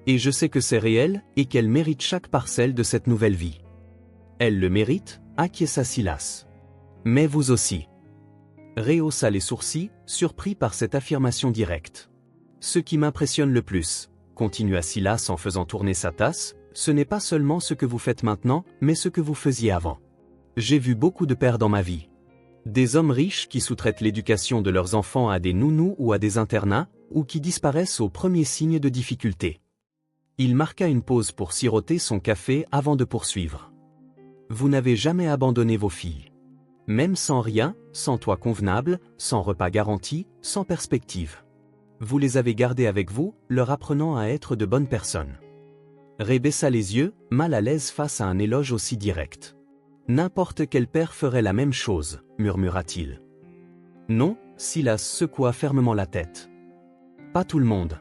Et je sais que c'est réel, et qu'elle mérite chaque parcelle de cette nouvelle vie. Elle le mérite, acquiesça Silas. Mais vous aussi. Ray haussa les sourcils, surpris par cette affirmation directe. Ce qui m'impressionne le plus, continua Silas en faisant tourner sa tasse, ce n'est pas seulement ce que vous faites maintenant, mais ce que vous faisiez avant. J'ai vu beaucoup de pères dans ma vie. Des hommes riches qui sous-traitent l'éducation de leurs enfants à des nounous ou à des internats, ou qui disparaissent au premier signe de difficulté. Il marqua une pause pour siroter son café avant de poursuivre. Vous n'avez jamais abandonné vos filles. Même sans rien, sans toit convenable, sans repas garanti, sans perspective. Vous les avez gardées avec vous, leur apprenant à être de bonnes personnes. Ray baissa les yeux, mal à l'aise face à un éloge aussi direct. N'importe quel père ferait la même chose, murmura-t-il. Non, Silas secoua fermement la tête. Pas tout le monde.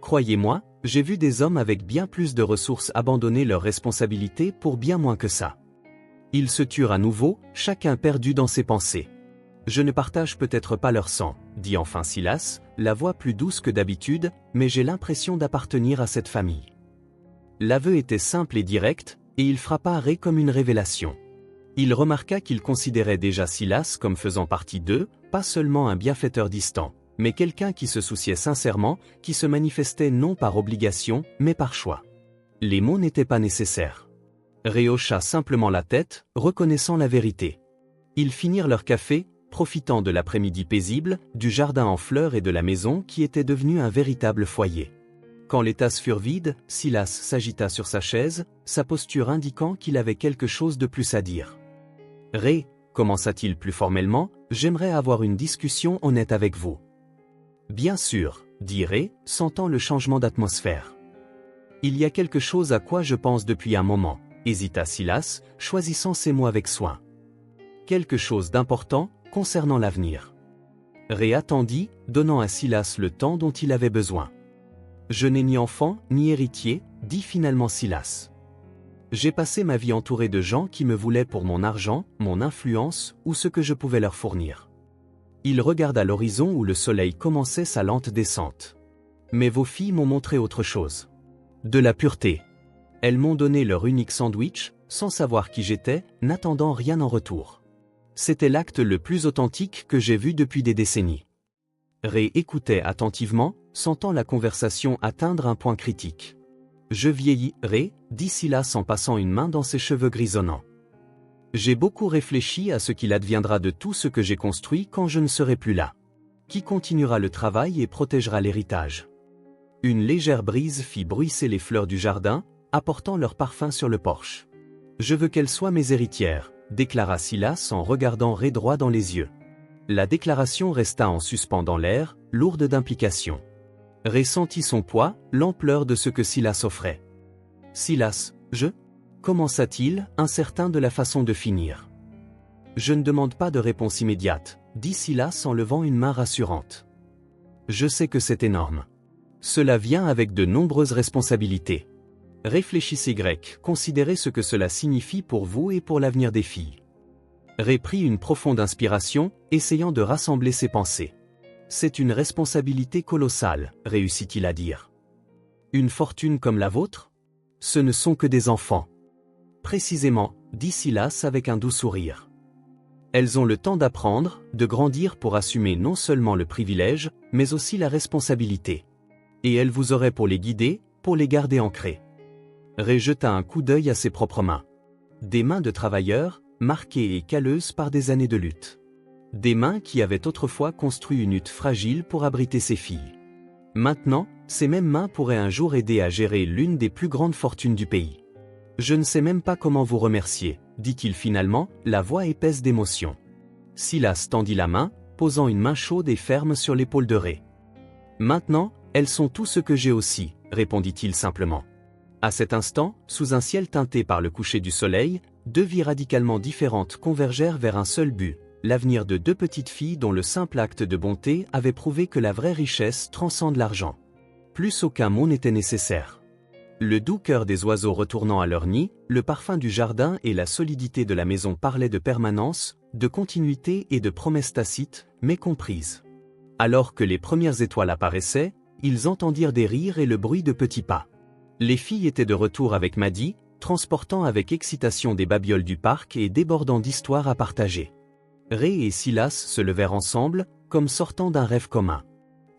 Croyez-moi, j'ai vu des hommes avec bien plus de ressources abandonner leurs responsabilités pour bien moins que ça. Ils se turent à nouveau, chacun perdu dans ses pensées. Je ne partage peut-être pas leur sang, dit enfin Silas, la voix plus douce que d'habitude, mais j'ai l'impression d'appartenir à cette famille. L'aveu était simple et direct, et il frappa Ray comme une révélation. Il remarqua qu'il considérait déjà Silas comme faisant partie d'eux, pas seulement un bienfaiteur distant, mais quelqu'un qui se souciait sincèrement, qui se manifestait non par obligation, mais par choix. Les mots n'étaient pas nécessaires. Ray hocha simplement la tête, reconnaissant la vérité. Ils finirent leur café, profitant de l'après-midi paisible, du jardin en fleurs et de la maison qui était devenu un véritable foyer. Quand les tasses furent vides, Silas s'agita sur sa chaise, sa posture indiquant qu'il avait quelque chose de plus à dire. « Ray, commença-t-il plus formellement, j'aimerais avoir une discussion honnête avec vous. »« Bien sûr, » dit Ray, sentant le changement d'atmosphère. « Il y a quelque chose à quoi je pense depuis un moment, » hésita Silas, choisissant ses mots avec soin. « Quelque chose d'important, concernant l'avenir. » Ray attendit, donnant à Silas le temps dont il avait besoin. « Je n'ai ni enfant, ni héritier, » dit finalement Silas. « J'ai passé ma vie entouré de gens qui me voulaient pour mon argent, mon influence, ou ce que je pouvais leur fournir. » Il regarda l'horizon où le soleil commençait sa lente descente. « Mais vos filles m'ont montré autre chose. De la pureté. Elles m'ont donné leur unique sandwich, sans savoir qui j'étais, n'attendant rien en retour. C'était l'acte le plus authentique que j'ai vu depuis des décennies. » Ray écoutait attentivement, sentant la conversation atteindre un point critique. « Je vieillis, Ray, » dit Silas en passant une main dans ses cheveux grisonnants. « J'ai beaucoup réfléchi à ce qu'il adviendra de tout ce que j'ai construit quand je ne serai plus là. Qui continuera le travail et protégera l'héritage. » Une légère brise fit bruisser les fleurs du jardin, apportant leur parfum sur le porche. « Je veux qu'elles soient mes héritières, » déclara Silas en regardant Ray droit dans les yeux. La déclaration resta en suspens dans l'air, lourde d'implications. Ray sentit son poids, l'ampleur de ce que Silas offrait. « Silas, je » commença-t-il, incertain de la façon de finir. « Je ne demande pas de réponse immédiate, » dit Silas en levant une main rassurante. « Je sais que c'est énorme. Cela vient avec de nombreuses responsabilités. Réfléchissez grec, considérez ce que cela signifie pour vous et pour l'avenir des filles. » Ray prit une profonde inspiration, essayant de rassembler ses pensées. « C'est une responsabilité colossale, » réussit-il à dire. « Une fortune comme la vôtre ? Ce ne sont que des enfants. » Précisément, dit Silas avec un doux sourire. Elles ont le temps d'apprendre, de grandir pour assumer non seulement le privilège, mais aussi la responsabilité. Et elles vous auraient pour les guider, pour les garder ancrées. Ray jeta un coup d'œil à ses propres mains. Des mains de travailleurs, marquées et calleuses par des années de lutte. Des mains qui avaient autrefois construit une hutte fragile pour abriter ses filles. Maintenant, ces mêmes mains pourraient un jour aider à gérer l'une des plus grandes fortunes du pays. « Je ne sais même pas comment vous remercier, » dit-il finalement, la voix épaisse d'émotion. Silas tendit la main, posant une main chaude et ferme sur l'épaule de Ray. « Maintenant, elles sont tout ce que j'ai aussi, » répondit-il simplement. À cet instant, sous un ciel teinté par le coucher du soleil, deux vies radicalement différentes convergèrent vers un seul but, l'avenir de deux petites filles dont le simple acte de bonté avait prouvé que la vraie richesse transcende l'argent. Plus aucun mot n'était nécessaire. Le doux chœur des oiseaux retournant à leur nid, le parfum du jardin et la solidité de la maison parlaient de permanence, de continuité et de promesses tacites, mais comprises. Alors que les premières étoiles apparaissaient, ils entendirent des rires et le bruit de petits pas. Les filles étaient de retour avec Maddie, transportant avec excitation des babioles du parc et débordant d'histoires à partager. Ray et Silas se levèrent ensemble, comme sortant d'un rêve commun.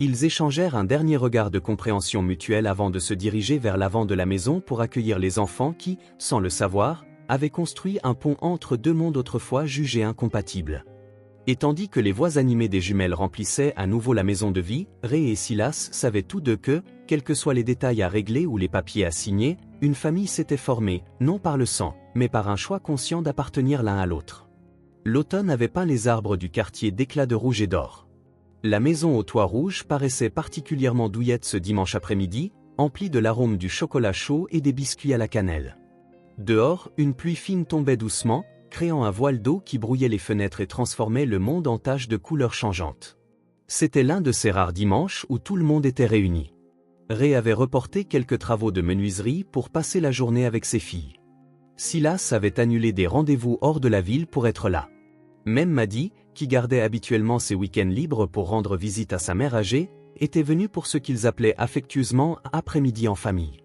Ils échangèrent un dernier regard de compréhension mutuelle avant de se diriger vers l'avant de la maison pour accueillir les enfants qui, sans le savoir, avaient construit un pont entre deux mondes autrefois jugés incompatibles. Et tandis que les voix animées des jumelles remplissaient à nouveau la maison de vie, Ray et Silas savaient tous deux que, quels que soient les détails à régler ou les papiers à signer, une famille s'était formée, non par le sang, mais par un choix conscient d'appartenir l'un à l'autre. L'automne avait peint les arbres du quartier d'éclats de rouge et d'or. La maison au toit rouge paraissait particulièrement douillette ce dimanche après-midi, emplie de l'arôme du chocolat chaud et des biscuits à la cannelle. Dehors, une pluie fine tombait doucement, créant un voile d'eau qui brouillait les fenêtres et transformait le monde en taches de couleurs changeantes. C'était l'un de ces rares dimanches où tout le monde était réuni. Ray avait reporté quelques travaux de menuiserie pour passer la journée avec ses filles. Silas avait annulé des rendez-vous hors de la ville pour être là. Même Maddie, qui gardait habituellement ses week-ends libres pour rendre visite à sa mère âgée, était venu pour ce qu'ils appelaient affectueusement « après-midi en famille ».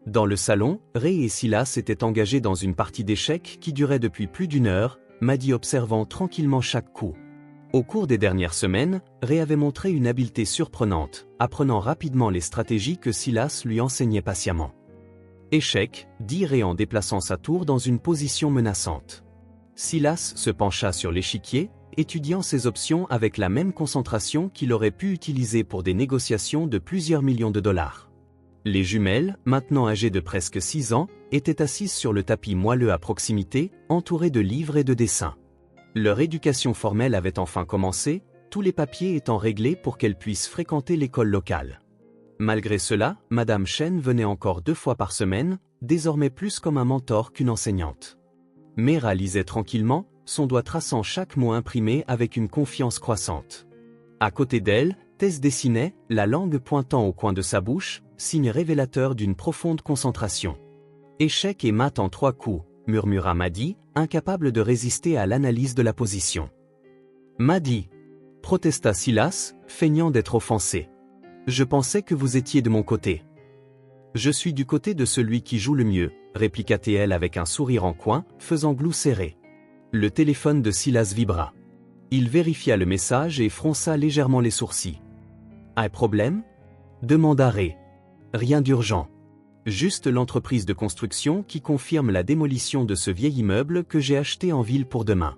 Dans le salon, Ray et Silas s'étaient engagés dans une partie d'échecs qui durait depuis plus d'une heure, Maddie observant tranquillement chaque coup. Au cours des dernières semaines, Ray avait montré une habileté surprenante, apprenant rapidement les stratégies que Silas lui enseignait patiemment. Échec, dit Ray en déplaçant sa tour dans une position menaçante. Silas se pencha sur l'échiquier, étudiant ses options avec la même concentration qu'il aurait pu utiliser pour des négociations de plusieurs millions de dollars. Les jumelles, maintenant âgées de presque 6 ans, étaient assises sur le tapis moelleux à proximité, entourées de livres et de dessins. Leur éducation formelle avait enfin commencé, tous les papiers étant réglés pour qu'elles puissent fréquenter l'école locale. Malgré cela, Madame Chen venait encore 2 fois par semaine, désormais plus comme un mentor qu'une enseignante. Mera lisait tranquillement, son doigt traçant chaque mot imprimé avec une confiance croissante. À côté d'elle, Tess dessinait, la langue pointant au coin de sa bouche, signe révélateur d'une profonde concentration. Échec et mat en 3 coups, murmura Maddie, incapable de résister à l'analyse de la position. Maddie, protesta Silas, feignant d'être offensé. Je pensais que vous étiez de mon côté. Je suis du côté de celui qui joue le mieux, répliqua-t-elle avec un sourire en coin, faisant glou serré. Le téléphone de Silas vibra. Il vérifia le message et fronça légèrement les sourcils. Un problème ? Demanda Ray. Rien d'urgent. Juste l'entreprise de construction qui confirme la démolition de ce vieil immeuble que j'ai acheté en ville pour demain.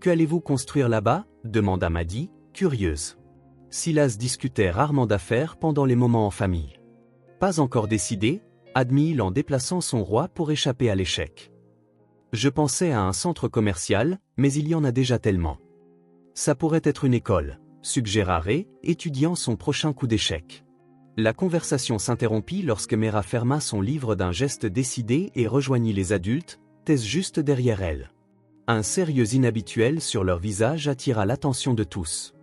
Que allez-vous construire là-bas ? Demanda Maddie, curieuse. Silas discutait rarement d'affaires pendant les moments en famille. Pas encore décidé, admit-il en déplaçant son roi pour échapper à l'échec. Je pensais à un centre commercial, mais il y en a déjà tellement. Ça pourrait être une école, suggéra Ray, étudiant son prochain coup d'échec. La conversation s'interrompit lorsque Mera ferma son livre d'un geste décidé et rejoignit les adultes, Tess juste derrière elle. Un sérieux inhabituel sur leur visage attira l'attention de tous.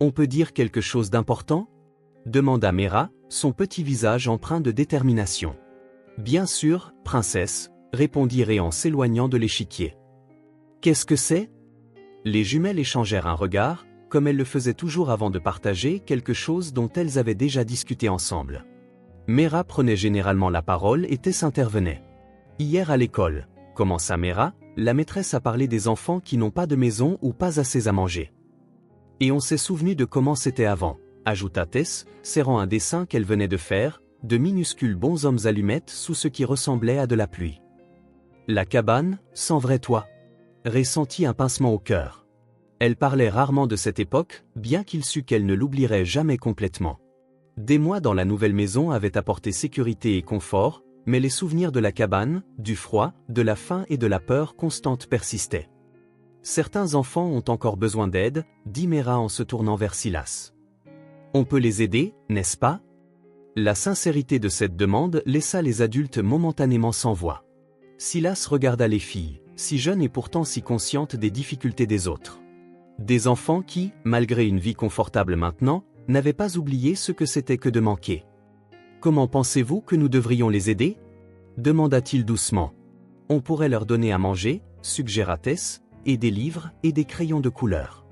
On peut dire quelque chose d'important ? Demanda Mera, son petit visage empreint de détermination. Bien sûr, princesse, répondit Ray en s'éloignant de l'échiquier. Qu'est-ce que c'est ? Les jumelles échangèrent un regard, comme elles le faisaient toujours avant de partager quelque chose dont elles avaient déjà discuté ensemble. Mera prenait généralement la parole et Tess intervenait. Hier à l'école, commença Mera, la maîtresse a parlé des enfants qui n'ont pas de maison ou pas assez à manger. Et on s'est souvenu de comment c'était avant, ajouta Tess, serrant un dessin qu'elle venait de faire, de minuscules bonshommes allumettes sous ce qui ressemblait à de la pluie. La cabane, sans vrai toit. Ray sentit un pincement au cœur. Elle parlait rarement de cette époque, bien qu'il sût qu'elle ne l'oublierait jamais complètement. Des mois dans la nouvelle maison avaient apporté sécurité et confort, mais les souvenirs de la cabane, du froid, de la faim et de la peur constante persistaient. Certains enfants ont encore besoin d'aide, dit Mera en se tournant vers Silas. On peut les aider, n'est-ce pas ? La sincérité de cette demande laissa les adultes momentanément sans voix. Silas regarda les filles, si jeunes et pourtant si conscientes des difficultés des autres. Des enfants qui, malgré une vie confortable maintenant, n'avaient pas oublié ce que c'était que de manquer. Comment pensez-vous que nous devrions les aider ? Demanda-t-il doucement. On pourrait leur donner à manger, suggéra Tess, et des livres et des crayons de couleur.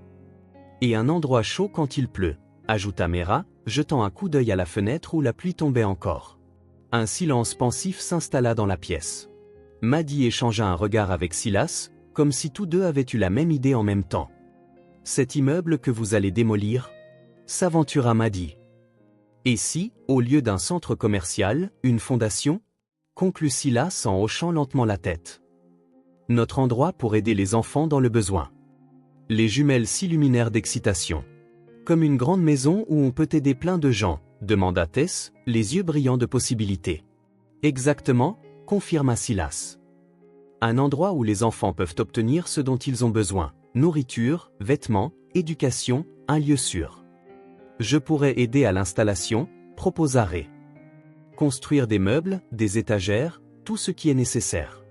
Et un endroit chaud quand il pleut, ajouta Mera, jetant un coup d'œil à la fenêtre où la pluie tombait encore. Un silence pensif s'installa dans la pièce. Maddie échangea un regard avec Silas, comme si tous deux avaient eu la même idée en même temps. Cet immeuble que vous allez démolir ? S'aventura Maddie. Et si, au lieu d'un centre commercial, une fondation ? Conclut Silas en hochant lentement la tête. Notre endroit pour aider les enfants dans le besoin. Les jumelles s'illuminèrent d'excitation. Comme une grande maison où on peut aider plein de gens, demanda Tess, les yeux brillants de possibilités. Exactement, confirma Silas. Un endroit où les enfants peuvent obtenir ce dont ils ont besoin, nourriture, vêtements, éducation, un lieu sûr. Je pourrais aider à l'installation, proposa Ray. Construire des meubles, des étagères, tout ce qui est nécessaire.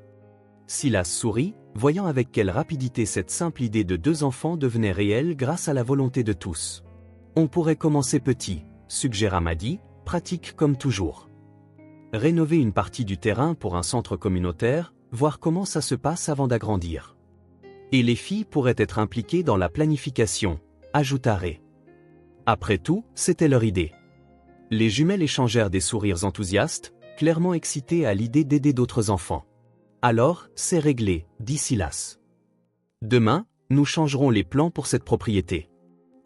Silas sourit, voyant avec quelle rapidité cette simple idée de 2 enfants devenait réelle grâce à la volonté de tous. On pourrait commencer petit, suggéra Maddie, pratique comme toujours. Rénover une partie du terrain pour un centre communautaire, voir comment ça se passe avant d'agrandir. Et les filles pourraient être impliquées dans la planification, ajouta Ray. Après tout, c'était leur idée. Les jumelles échangèrent des sourires enthousiastes, clairement excités à l'idée d'aider d'autres enfants. Alors, c'est réglé, dit Silas. Demain, nous changerons les plans pour cette propriété.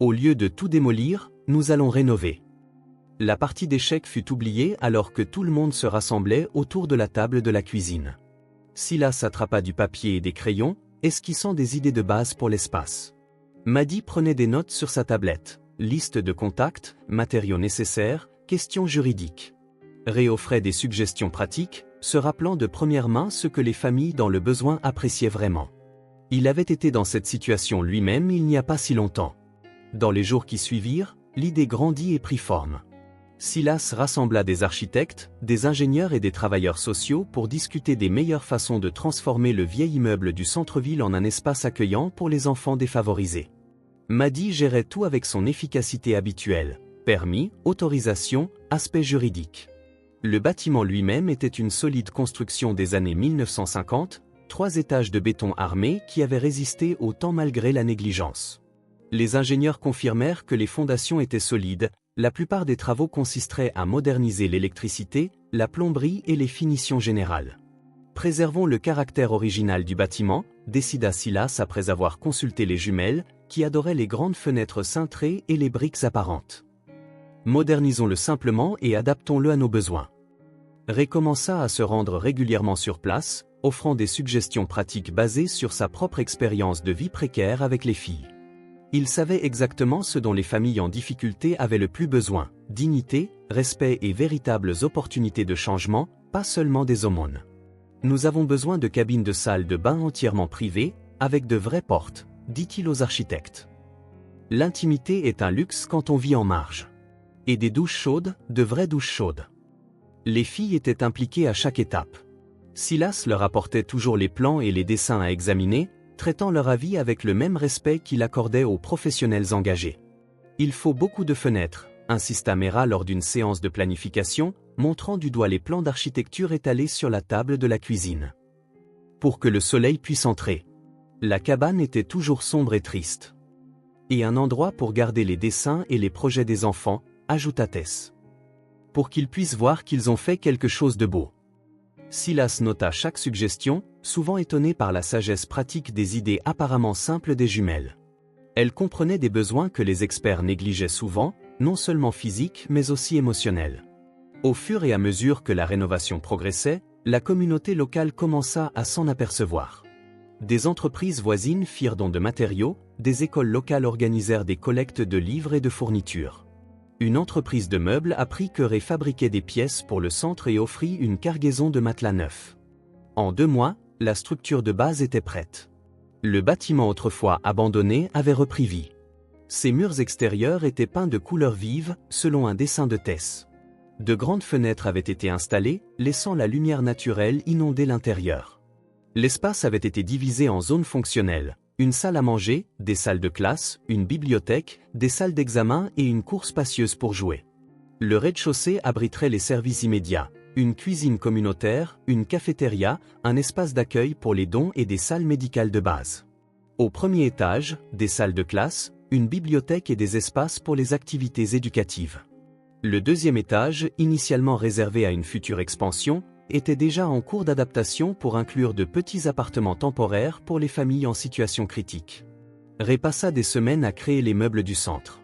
Au lieu de tout démolir, nous allons rénover. La partie d'échecs fut oubliée alors que tout le monde se rassemblait autour de la table de la cuisine. Silas attrapa du papier et des crayons, esquissant des idées de base pour l'espace. Maddy prenait des notes sur sa tablette, liste de contacts, matériaux nécessaires, questions juridiques. Ray offrait des suggestions pratiques, se rappelant de première main ce que les familles dans le besoin appréciaient vraiment. Il avait été dans cette situation lui-même il n'y a pas si longtemps. Dans les jours qui suivirent, l'idée grandit et prit forme. Silas rassembla des architectes, des ingénieurs et des travailleurs sociaux pour discuter des meilleures façons de transformer le vieil immeuble du centre-ville en un espace accueillant pour les enfants défavorisés. Maddy gérait tout avec son efficacité habituelle, permis, autorisation, aspect juridique. Le bâtiment lui-même était une solide construction des années 1950, 3 étages de béton armé qui avaient résisté au temps malgré la négligence. Les ingénieurs confirmèrent que les fondations étaient solides, la plupart des travaux consisteraient à moderniser l'électricité, la plomberie et les finitions générales. Préservons le caractère original du bâtiment, décida Silas après avoir consulté les jumelles, qui adoraient les grandes fenêtres cintrées et les briques apparentes. Modernisons-le simplement et adaptons-le à nos besoins. Ray commença à se rendre régulièrement sur place, offrant des suggestions pratiques basées sur sa propre expérience de vie précaire avec les filles. Il savait exactement ce dont les familles en difficulté avaient le plus besoin, dignité, respect et véritables opportunités de changement, pas seulement des aumônes. Nous avons besoin de cabines de salle de bain entièrement privées, avec de vraies portes, dit-il aux architectes. L'intimité est un luxe quand on vit en marge. Et des douches chaudes, de vraies douches chaudes. Les filles étaient impliquées à chaque étape. Silas leur apportait toujours les plans et les dessins à examiner, traitant leur avis avec le même respect qu'il accordait aux professionnels engagés. Il faut beaucoup de fenêtres, insista Mera lors d'une séance de planification, montrant du doigt les plans d'architecture étalés sur la table de la cuisine. Pour que le soleil puisse entrer. La cabane était toujours sombre et triste. Et un endroit pour garder les dessins et les projets des enfants, ajouta Tess. Pour qu'ils puissent voir qu'ils ont fait quelque chose de beau. Silas nota chaque suggestion, souvent étonné par la sagesse pratique des idées apparemment simples des jumelles. Elles comprenaient des besoins que les experts négligeaient souvent, non seulement physiques mais aussi émotionnels. Au fur et à mesure que la rénovation progressait, la communauté locale commença à s'en apercevoir. Des entreprises voisines firent don de matériaux, des écoles locales organisèrent des collectes de livres et de fournitures. Une entreprise de meubles apprit que Ray fabriquait des pièces pour le centre et offrit une cargaison de matelas neufs. En 2 mois, la structure de base était prête. Le bâtiment autrefois abandonné avait repris vie. Ses murs extérieurs étaient peints de couleurs vives, selon un dessin de Tess. De grandes fenêtres avaient été installées, laissant la lumière naturelle inonder l'intérieur. L'espace avait été divisé en zones fonctionnelles. Une salle à manger, des salles de classe, une bibliothèque, des salles d'examen et une cour spacieuse pour jouer. Le rez-de-chaussée abriterait les services immédiats, une cuisine communautaire, une cafétéria, un espace d'accueil pour les dons et des salles médicales de base. Au premier étage, des salles de classe, une bibliothèque et des espaces pour les activités éducatives. Le deuxième étage, initialement réservé à une future expansion, était déjà en cours d'adaptation pour inclure de petits appartements temporaires pour les familles en situation critique. Ray passa des semaines à créer les meubles du centre.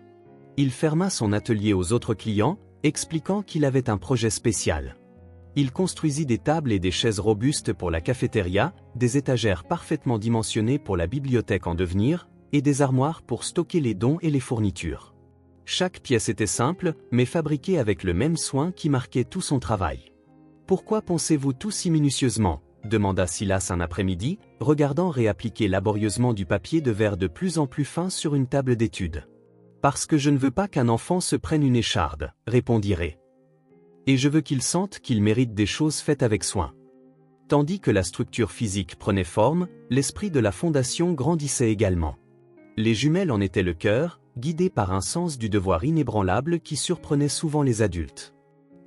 Il ferma son atelier aux autres clients, expliquant qu'il avait un projet spécial. Il construisit des tables et des chaises robustes pour la cafétéria, des étagères parfaitement dimensionnées pour la bibliothèque en devenir, et des armoires pour stocker les dons et les fournitures. Chaque pièce était simple, mais fabriquée avec le même soin qui marquait tout son travail. « Pourquoi poncez-vous tout si minutieusement » demanda Silas un après-midi, regardant réappliquer laborieusement du papier de verre de plus en plus fin sur une table d'étude. « Parce que je ne veux pas qu'un enfant se prenne une écharde, » répondit Ray. « Et je veux qu'il sente qu'il mérite des choses faites avec soin. » Tandis que la structure physique prenait forme, l'esprit de la fondation grandissait également. Les jumelles en étaient le cœur, guidées par un sens du devoir inébranlable qui surprenait souvent les adultes.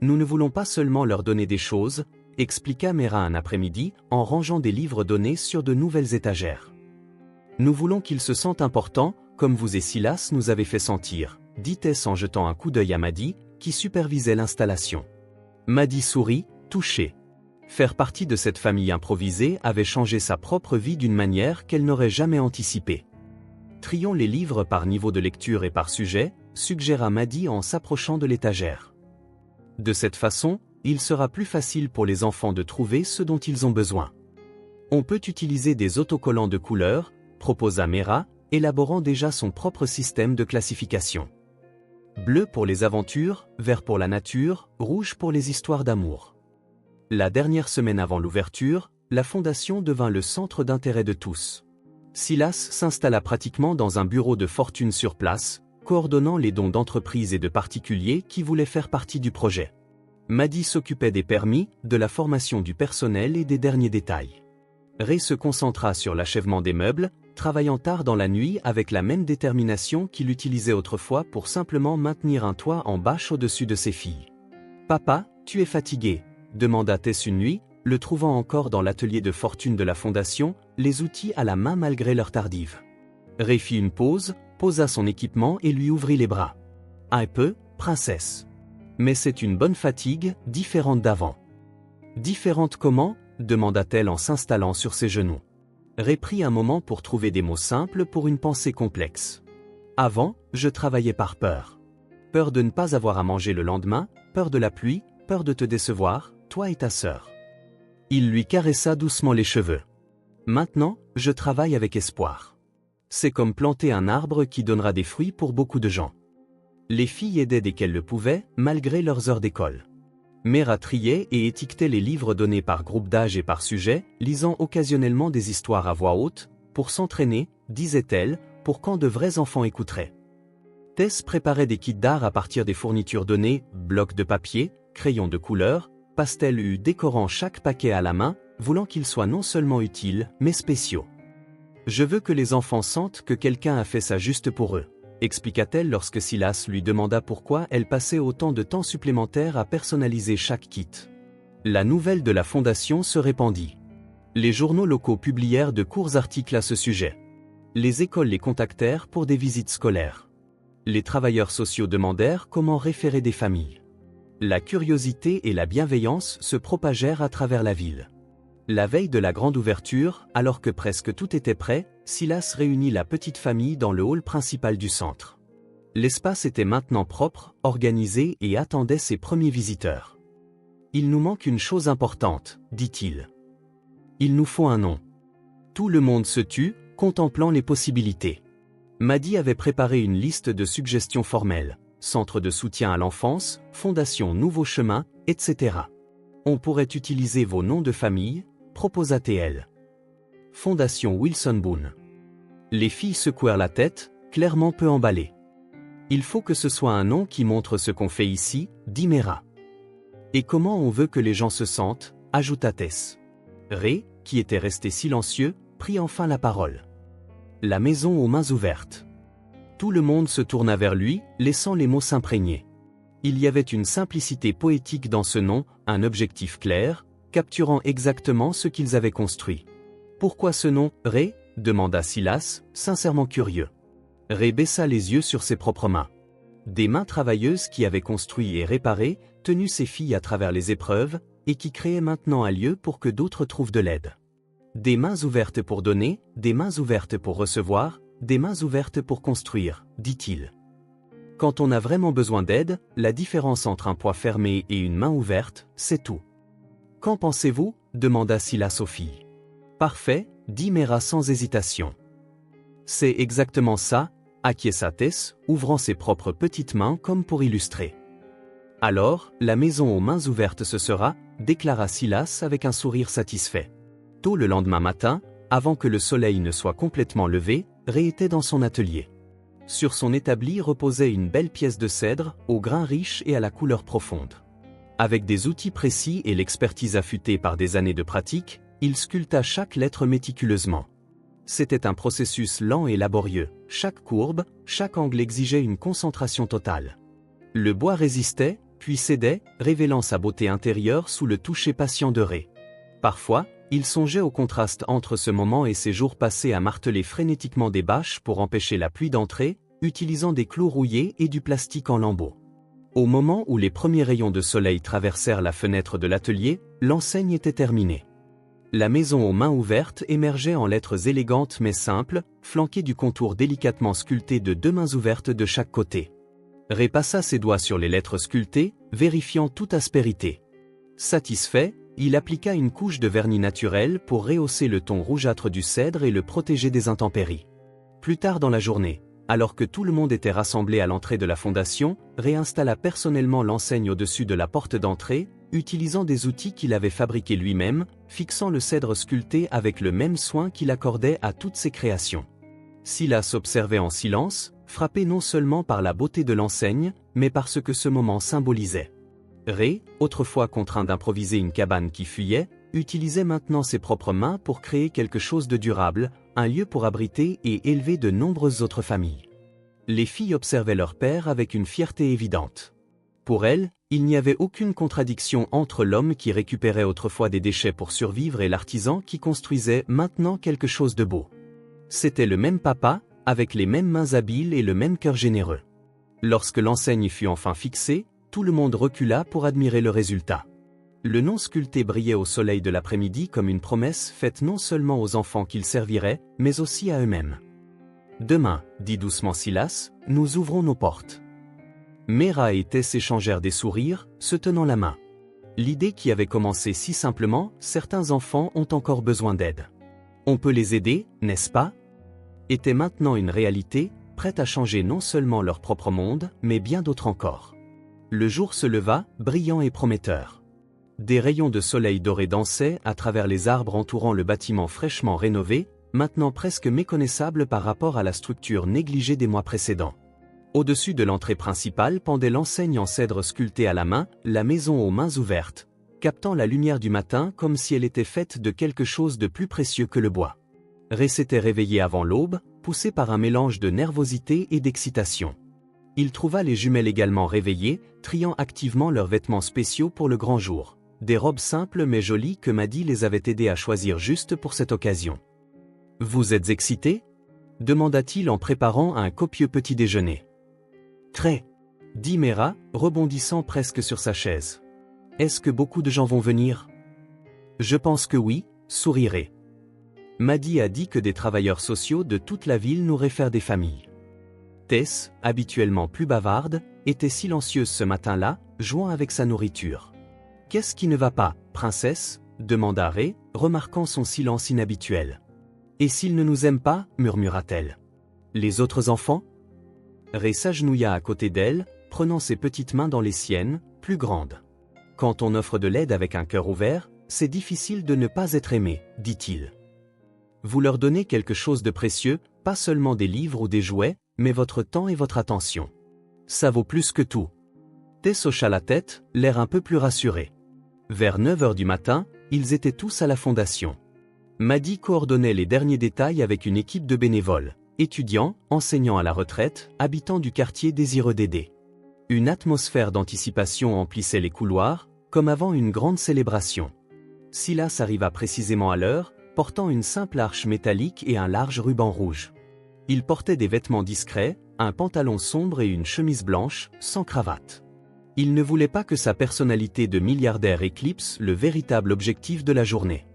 Nous ne voulons pas seulement leur donner des choses, expliqua Mera un après-midi, en rangeant des livres donnés sur de nouvelles étagères. Nous voulons qu'il se sente important, comme vous et Silas nous avez fait sentir, dit Tess en jetant un coup d'œil à Maddie, qui supervisait l'installation. Maddie sourit, touchée. Faire partie de cette famille improvisée avait changé sa propre vie d'une manière qu'elle n'aurait jamais anticipée. Trions les livres par niveau de lecture et par sujet, suggéra Maddie en s'approchant de l'étagère. De cette façon, il sera plus facile pour les enfants de trouver ce dont ils ont besoin. On peut utiliser des autocollants de couleurs, proposa Mera, élaborant déjà son propre système de classification. Bleu pour les aventures, vert pour la nature, rouge pour les histoires d'amour. La dernière semaine avant l'ouverture, la fondation devint le centre d'intérêt de tous. Silas s'installa pratiquement dans un bureau de fortune sur place, coordonnant les dons d'entreprises et de particuliers qui voulaient faire partie du projet. Maddie s'occupait des permis, de la formation du personnel et des derniers détails. Ray se concentra sur l'achèvement des meubles, travaillant tard dans la nuit avec la même détermination qu'il utilisait autrefois pour simplement maintenir un toit en bâche au-dessus de ses filles. « Papa, tu es fatigué ?» demanda Tess une nuit, le trouvant encore dans l'atelier de fortune de la fondation, les outils à la main malgré leur tardive. Ray fit une pause, posa son équipement et lui ouvrit les bras. « Un peu, princesse. Mais c'est une bonne fatigue, différente d'avant. »« Différente comment ?» demanda-t-elle en s'installant sur ses genoux. Ray prit un moment pour trouver des mots simples pour une pensée complexe. « Avant, je travaillais par peur. Peur de ne pas avoir à manger le lendemain, peur de la pluie, peur de te décevoir, toi et ta sœur. » Il lui caressa doucement les cheveux. « Maintenant, je travaille avec espoir. C'est comme planter un arbre qui donnera des fruits pour beaucoup de gens. » Les filles aidaient dès qu'elles le pouvaient, malgré leurs heures d'école. Mera triait et étiquetait les livres donnés par groupe d'âge et par sujet, lisant occasionnellement des histoires à voix haute, pour s'entraîner, disait-elle, pour quand de vrais enfants écouteraient. Tess préparait des kits d'art à partir des fournitures données, blocs de papier, crayons de couleur, pastels décorant chaque paquet à la main, voulant qu'ils soient non seulement utiles, mais spéciaux. « Je veux que les enfants sentent que quelqu'un a fait ça juste pour eux, » expliqua-t-elle lorsque Silas lui demanda pourquoi elle passait autant de temps supplémentaire à personnaliser chaque kit. La nouvelle de la fondation se répandit. Les journaux locaux publièrent de courts articles à ce sujet. Les écoles les contactèrent pour des visites scolaires. Les travailleurs sociaux demandèrent comment référer des familles. La curiosité et la bienveillance se propagèrent à travers la ville. La veille de la grande ouverture, alors que presque tout était prêt, Silas réunit la petite famille dans le hall principal du centre. L'espace était maintenant propre, organisé et attendait ses premiers visiteurs. « Il nous manque une chose importante, » dit-il. « Il nous faut un nom. » Tout le monde se tut, contemplant les possibilités. Maddie avait préparé une liste de suggestions formelles, centre de soutien à l'enfance, fondation Nouveau Chemin, etc. On pourrait utiliser vos noms de famille, proposa-t-elle. Fondation Wilson Boone. Les filles secouèrent la tête, clairement peu emballées. Il faut que ce soit un nom qui montre ce qu'on fait ici, dit Mera. Et comment on veut que les gens se sentent, ajouta Tess. Ray, qui était resté silencieux, prit enfin la parole. La maison aux mains ouvertes. Tout le monde se tourna vers lui, laissant les mots s'imprégner. Il y avait une simplicité poétique dans ce nom, un objectif clair, capturant exactement ce qu'ils avaient construit. « Pourquoi ce nom, Ray ?» demanda Silas, sincèrement curieux. Ray baissa les yeux sur ses propres mains. Des mains travailleuses qui avaient construit et réparé, tenu ses filles à travers les épreuves, et qui créaient maintenant un lieu pour que d'autres trouvent de l'aide. Des mains ouvertes pour donner, des mains ouvertes pour recevoir, des mains ouvertes pour construire, dit-il. Quand on a vraiment besoin d'aide, la différence entre un poids fermé et une main ouverte, c'est tout. « Qu'en pensez-vous » demanda Silas aux filles. « Parfait » dit Mera sans hésitation. « C'est exactement ça » acquiesça Tess, ouvrant ses propres petites mains comme pour illustrer. « Alors, la maison aux mains ouvertes ce sera » déclara Silas avec un sourire satisfait. Tôt le lendemain matin, avant que le soleil ne soit complètement levé, Ray était dans son atelier. Sur son établi reposait une belle pièce de cèdre, au grain riche et à la couleur profonde. Avec des outils précis et l'expertise affûtée par des années de pratique, il sculpta chaque lettre méticuleusement. C'était un processus lent et laborieux, chaque courbe, chaque angle exigeait une concentration totale. Le bois résistait, puis cédait, révélant sa beauté intérieure sous le toucher patient de Ray. Parfois, Il songeait au contraste entre ce moment et ces jours passés à marteler frénétiquement des bâches pour empêcher la pluie d'entrer, utilisant des clous rouillés et du plastique en lambeaux. Au moment où les premiers rayons de soleil traversèrent la fenêtre de l'atelier, l'enseigne était terminée. La maison aux mains ouvertes émergeait en lettres élégantes mais simples, flanquée du contour délicatement sculpté de 2 mains ouvertes de chaque côté. Ray passa ses doigts sur les lettres sculptées, vérifiant toute aspérité. Satisfait, il appliqua une couche de vernis naturel pour rehausser le ton rougeâtre du cèdre et le protéger des intempéries. Plus tard dans la journée, alors que tout le monde était rassemblé à l'entrée de la fondation, Ray installa personnellement l'enseigne au-dessus de la porte d'entrée, utilisant des outils qu'il avait fabriqués lui-même, fixant le cèdre sculpté avec le même soin qu'il accordait à toutes ses créations. Silas observait en silence, frappé non seulement par la beauté de l'enseigne, mais par ce que ce moment symbolisait. Ray, autrefois contraint d'improviser une cabane qui fuyait, utilisait maintenant ses propres mains pour créer quelque chose de durable, un lieu pour abriter et élever de nombreuses autres familles. Les filles observaient leur père avec une fierté évidente. Pour elles, il n'y avait aucune contradiction entre l'homme qui récupérait autrefois des déchets pour survivre et l'artisan qui construisait maintenant quelque chose de beau. C'était le même papa, avec les mêmes mains habiles et le même cœur généreux. Lorsque l'enseigne fut enfin fixée, tout le monde recula pour admirer le résultat. Le nom sculpté brillait au soleil de l'après-midi comme une promesse faite non seulement aux enfants qu'il servirait, mais aussi à eux-mêmes. « Demain, dit doucement Silas, nous ouvrons nos portes. » Mera et Tess échangèrent des sourires, se tenant la main. L'idée qui avait commencé si simplement, certains enfants ont encore besoin d'aide. On peut les aider, n'est-ce pas? Était maintenant une réalité, prête à changer non seulement leur propre monde, mais bien d'autres encore. Le jour se leva, brillant et prometteur. Des rayons de soleil doré dansaient à travers les arbres entourant le bâtiment fraîchement rénové, maintenant presque méconnaissable par rapport à la structure négligée des mois précédents. Au-dessus de l'entrée principale pendait l'enseigne en cèdre sculptée à la main, la maison aux mains ouvertes, captant la lumière du matin comme si elle était faite de quelque chose de plus précieux que le bois. Ray s'était réveillé avant l'aube, poussé par un mélange de nervosité et d'excitation. Il trouva les jumelles également réveillées, triant activement leurs vêtements spéciaux pour le grand jour. Des robes simples mais jolies que Maddie les avait aidés à choisir juste pour cette occasion. « Vous êtes excités » demanda-t-il en préparant un copieux petit déjeuner. « Très » dit Mera, rebondissant presque sur sa chaise. « Est-ce que beaucoup de gens vont venir ?»« Je pense que oui, » sourit Ray. Maddie a dit que des travailleurs sociaux de toute la ville nous réfèrent des familles. Tess, habituellement plus bavarde, était silencieuse ce matin-là, jouant avec sa nourriture. « Qu'est-ce qui ne va pas, princesse » demanda Ray, remarquant son silence inhabituel. « Et s'ils ne nous aiment pas » murmura-t-elle. « Les autres enfants » Ray s'agenouilla à côté d'elle, prenant ses petites mains dans les siennes, plus grandes. « Quand on offre de l'aide avec un cœur ouvert, c'est difficile de ne pas être aimé, dit-il. Vous leur donnez quelque chose de précieux, pas seulement des livres ou des jouets, mais votre temps et votre attention. Ça vaut plus que tout. » Tess hocha la tête, l'air un peu plus rassuré. Vers 9h du matin, ils étaient tous à la fondation. Maddie coordonnait les derniers détails avec une équipe de bénévoles, étudiants, enseignants à la retraite, habitants du quartier désireux d'aider. Une atmosphère d'anticipation emplissait les couloirs, comme avant une grande célébration. Silas arriva précisément à l'heure, portant une simple arche métallique et un large ruban rouge. Il portait des vêtements discrets, un pantalon sombre et une chemise blanche, sans cravate. Il ne voulait pas que sa personnalité de milliardaire éclipse le véritable objectif de la journée.